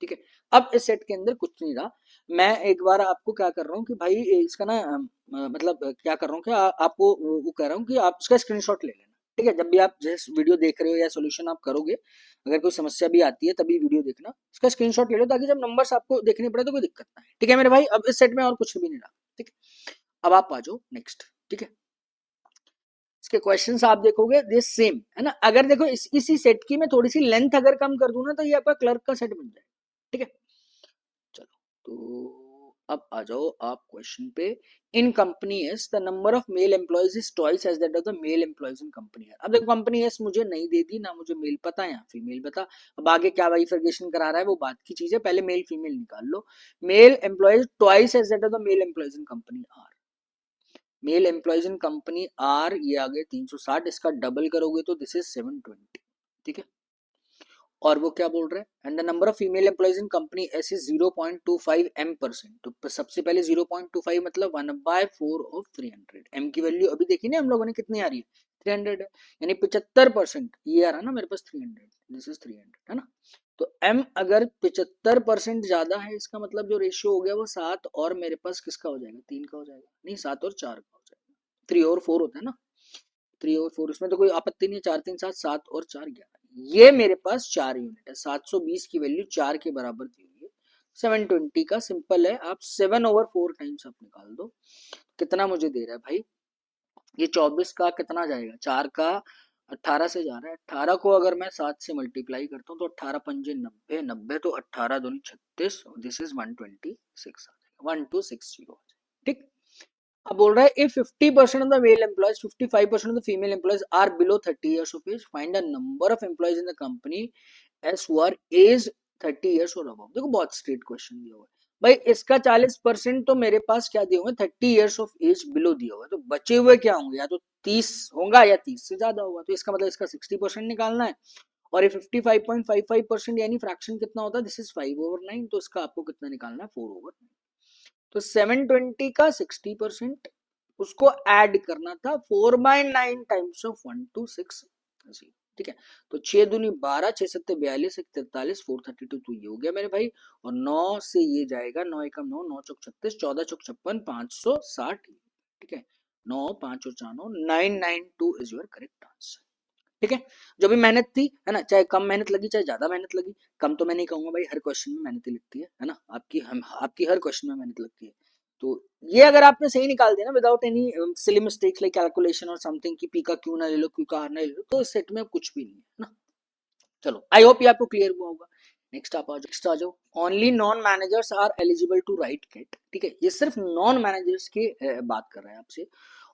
[SPEAKER 1] ठीक है, अब इस सेट के अंदर कुछ नहीं रहा, मैं एक बार आपको क्या कर रहा हूँ कि भाई इसका ना मतलब क्या कर रहा हूँ कि आपको वो कह रहा हूँ कि आप इसका स्क्रीनशॉट ले लेना। ठीक है, जब भी आप जैसे वीडियो देख रहे हो या सोल्यूशन आप करोगे, अगर कोई समस्या भी आती है तभी वीडियो देखना, इसका स्क्रीनशॉट ले लो, ताकि जब नंबर्स आपको देखने पड़े तो कोई दिक्कत ना है। ठीक है मेरे भाई, अब इस सेट में और कुछ भी नहीं रहा। ठीक है, अब आप आ जाओ नेक्स्ट। ठीक है, इसके क्वेश्चंस आप देखोगे ये सेम है ना, अगर देखो इसी सेट की मैं थोड़ी सी लेंथ अगर कम कर दूं ना तो ये आपका क्लर्क का सेट बन जाएगा। ठीक है, चलो, तो अब आ जाओ आप क्वेश्चन पे। In company S the number of male employees is twice as that of the male employees in company S. अब देखो कंपनी एस मुझे नहीं दे दी ना, मुझे मेल पता है या फीमेल पता। अब आगे क्या बाइफर्केशन करा रहा है वो बात की चीज है, पहले मेल फीमेल निकाल लो। Male employees twice as that of the male employees in company are, male employees in company are ये आ गए 360, इसका डबल करोगे तो दिस इज 720। ठीक है, और वो क्या बोल रहे हैं, and the number of female employees in company S is 0.25 m%। तो सबसे पहले 0.25 मतलब 1/4 ऑफ 300। एम की वैल्यू अभी देखी ना हम लोगों ने कितनी आ रही है, 300 है, यानी 75%, ये आ रहा है ना मेरे पास 300, दिस इज 300, है ना। तो m अगर 75% ज्यादा है, इसका मतलब जो रेशियो हो गया वो 7 और मेरे पास किसका हो जाएगा, 3 का हो जाएगा, नहीं 7 और 4 का हो जाएगा, 3 और 4 होता है ना, 3 और 4, इसमें तो कोई आपत्ति नहीं है, 4 3 7, 7 और 4 11, ये मेरे पास 4 यूनिट है, 720 की वैल्यू 4 के बराबर दी हुई है। 720 का सिंपल है, आप 7/4 टाइम्स आप निकाल दो, कितना मुझे दे रहा है भाई, ये 24 का कितना जाएगा, 4 का 18 से जा रहा है। 18 को अगर मैं 7 से मल्टीप्लाई करता हूँ तो 18 पंजे 90, 90 तो 18 दूनी 36, दिस इज 126 आ जाएगा, 1260 आ जाएगा। ठीक। अब बोल रहा है if 50% of the male employees 55% of the female employees are below 30 years of age, find the number of employees in the company as who are age 30 years और अबव। देखो बहुत स्ट्रेट क्वेश्चन दिया हुआ है भाई। इसका 40% तो मेरे पास क्या दिए हुए, 30 इयर्स ऑफ एज बिलो दिया हुआ है, तो बचे हुए क्या होंगे, या तो 30 होगा या 30 से ज्यादा होगा। तो इसका मतलब इसका 60% निकालना है। और ये 55.55% यानी फ्रैक्शन कितना होता है, दिस इज 5/9, तो इसका आपको कितना निकालना है, 4/9। तो 720 का 60% उसको ऐड करना था 4/9 टाइम्स ऑफ 126। ठीक है। तो 6 दूनी 12, 6 सत्ते 42, 1 43, 432, तो ये हो गया मेरे भाई। और 9 से ये जाएगा, 9 एकम 9, 9 चौक 36, 14 चौक 56, 560। ठीक है। 9 5 और 4 9, 992 इज योर करेक्ट आंसर। ठीक है। जो भी मेहनत थी है ना, चाहे कम मेहनत लगी चाहे ज्यादा मेहनत लगी, कम तो मैं नहीं कहूंगा भाई, हर क्वेश्चन में मेहनत ही लगती है ना, आपकी हर क्वेश्चन में मेहनत लगती है। तो ये अगर आपने सही निकाल दिया ना without any silly mistakes like calculation और समथिंग की पी का क्यू ना ले लो, क्यू का आर ना ले लो, तो इस सेट में कुछ भी नहीं है ना। चलो आई होप ये आपको क्लियर हुआ होगा। नेक्स्ट आ जाओ। Only non managers are eligible to write CAT. ठीक है, ये सिर्फ नॉन मैनेजर्स की बात कर रहा है आपसे।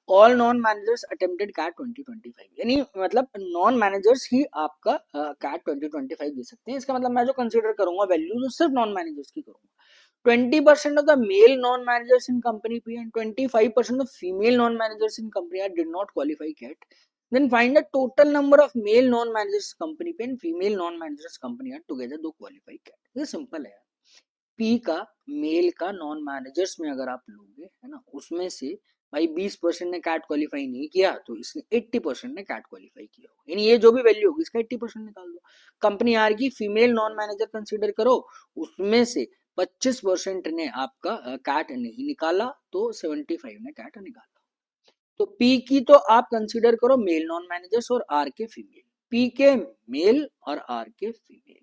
[SPEAKER 1] All non managers attempted CAT 2025, यानी मतलब नॉन मैनेजर्स ही आपका कैट 2025 दे सकते हैं। इसका मतलब मैं जो कंसीडर करूंगा वैल्यू, जो सिर्फ नॉन मैनेजर्स की करूंगा। 20% of the male non-managers in company P and 25% of female non-managers in company R did not qualify CAT. Then find the total number of male non-managers company P and female non-managers company R together दो qualify CAT। ये simple है यार। P का mail का non managers में अगर आप लोगे है ना, उसमें से भाई 20% ने कैट क्वालिफाई नहीं किया तो इसने 80% ने कैट क्वालिफाई किया होगा, यानी ये जो भी वैल्यू होगी इसका 80% निकाल दो। कंपनी आर की फीमेल नॉन मैनेजर कंसीडर करो, उसमें से 25% ने आपका कैट नहीं निकाला तो 75 ने कैट निकाला। तो पी की तो आप कंसीडर करो मेल नॉन मैनेजर्स और आर के फीमेल। पी के मेल और आर के फीमेल।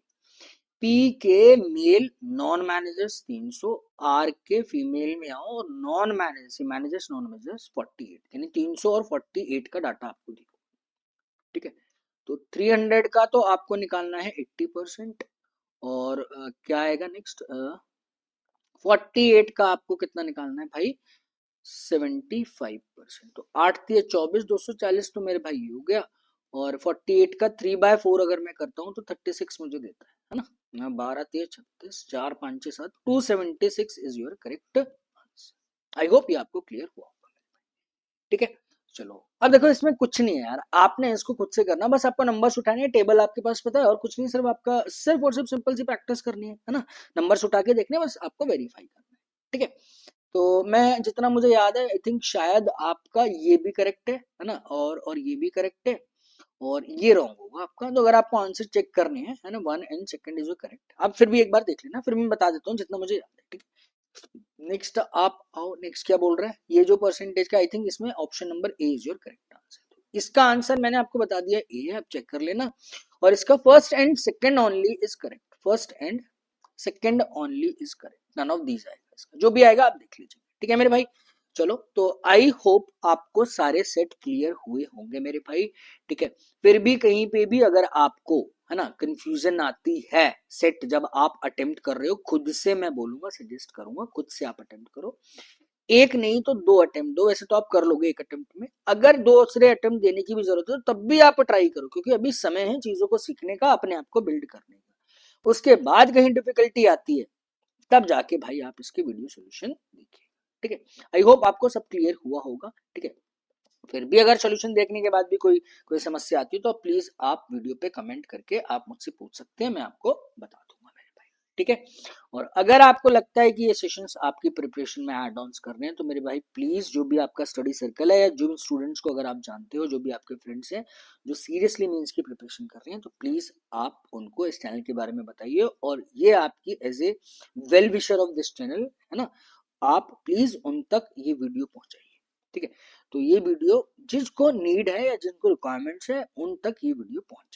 [SPEAKER 1] पी के मेल नॉन मैनेजर्स 300, आर के फीमेल में आओ और नॉन मैनेजर्स नॉन मैनेजर्स 48, यानी 300 और 48 का डाटा आपको दिखो। ठीक है। तो 300 का तो आपको निकालना है 80%। और क्या आएगा नेक्स्ट, 48 का आपको कितना निकालना है भाई, 75%। तो 8 3 24, 240 तो मेरे भाई हो गया। और 48 का 3/4 अगर मैं करता हूँ तो 36 मुझे देता है ना। 12 3 36, 4 5 6 7, 276 is your correct answer. I hope ये आपको क्लियर हुआ होगा। ठीक है। चलो अब देखो इसमें कुछ नहीं है यार, आपने इसको खुद से करना, बस आपको नंबर्स उठाने हैं, टेबल आपके पास पता है और कुछ नहीं, सिर्फ आपका सिर्फ और सिर्फ सिंपल सी प्रैक्टिस करनी है ना। नंबर्स उठा के देखने, बस आपको वेरीफाई करना है। ठीक है। तो मैं जितना मुझे याद है आई थिंक शायद आपका ये भी करेक्ट है ना, और ये भी करेक्ट है, और ये रॉन्ग होगा आपका। तो अगर आपको आंसर चेक करने हैं है ना, 1 एंड सेकंड इज करेक्ट, आप फिर भी एक बार देख लेना, फिर मैं बता देता हूँ जितना मुझे याद है। ठीक है। नेक्स्ट आप आओ, नेक्स्ट क्या बोल रहा है, ये जो परसेंटेज का आई थिंक इसमें option number A is your correct answer. इसका आंसर मैंने आपको बता दिया ए है, आप चेक कर लेना। और इसका first and second only is correct, first and second only is correct, none of these आएगा, इसका जो भी आएगा आप देख लीजिए। ठीक है मेरे भाई। चलो तो आई होप आपको सारे सेट क्लियर हुए होंगे मेरे भाई। ठीक है। फिर भी कहीं पे भी अगर आपको है ना कंफ्यूजन आती है, सेट जब आप अटेम्प्ट कर रहे हो, खुद से मैं बोलूंगा, सजेस्ट करूंगा खुद से आप अटेम्प्ट करो। एक नहीं तो दो अटेम्प्ट दो, वैसे तो आप कर लोगे एक अटेम्प्ट में, अगर दूसरे अटेम्प्ट देने की भी जरूरत है तब भी आप ट्राई करो, क्योंकि अभी समय है चीजों को सीखने का, अपने आप को बिल्ड करने का। उसके बाद कहीं डिफिकल्टी आती है तब जाके भाई आप इसके वीडियो सोल्यूशन देखिए। ठीक है। आई होप आपको सब क्लियर हुआ होगा। ठीक है। फिर भी अगर सोल्यूशन देखने के बाद भी कोई समस्या आती है तो प्लीज आप वीडियो पे कमेंट करके आप मुझसे पूछ सकते हैं, मैं आपको बता दूंगा मेरे भाई। ठीक है। और अगर आपको लगता है कि ये सेशंस आपकी प्रिपरेशन में एड ऑन्स कर रहे हैं तो मेरे भाई प्लीज, जो भी आपका स्टडी सर्कल है या जो भी स्टूडेंट्स को अगर आप जानते हो, जो भी आपके फ्रेंड्स हैं जो सीरियसली मीन्स की प्रिपरेशन कर रहे हैं, तो प्लीज आप उनको इस चैनल के बारे में बताइए, और ये आपकी as a well wisher of this channel है ना, आप प्लीज उन तक ये वीडियो पहुंचाइए। ठीक है। तो ये वीडियो जिसको नीड है या जिनको रिक्वायरमेंट्स है उन तक ये वीडियो पहुंच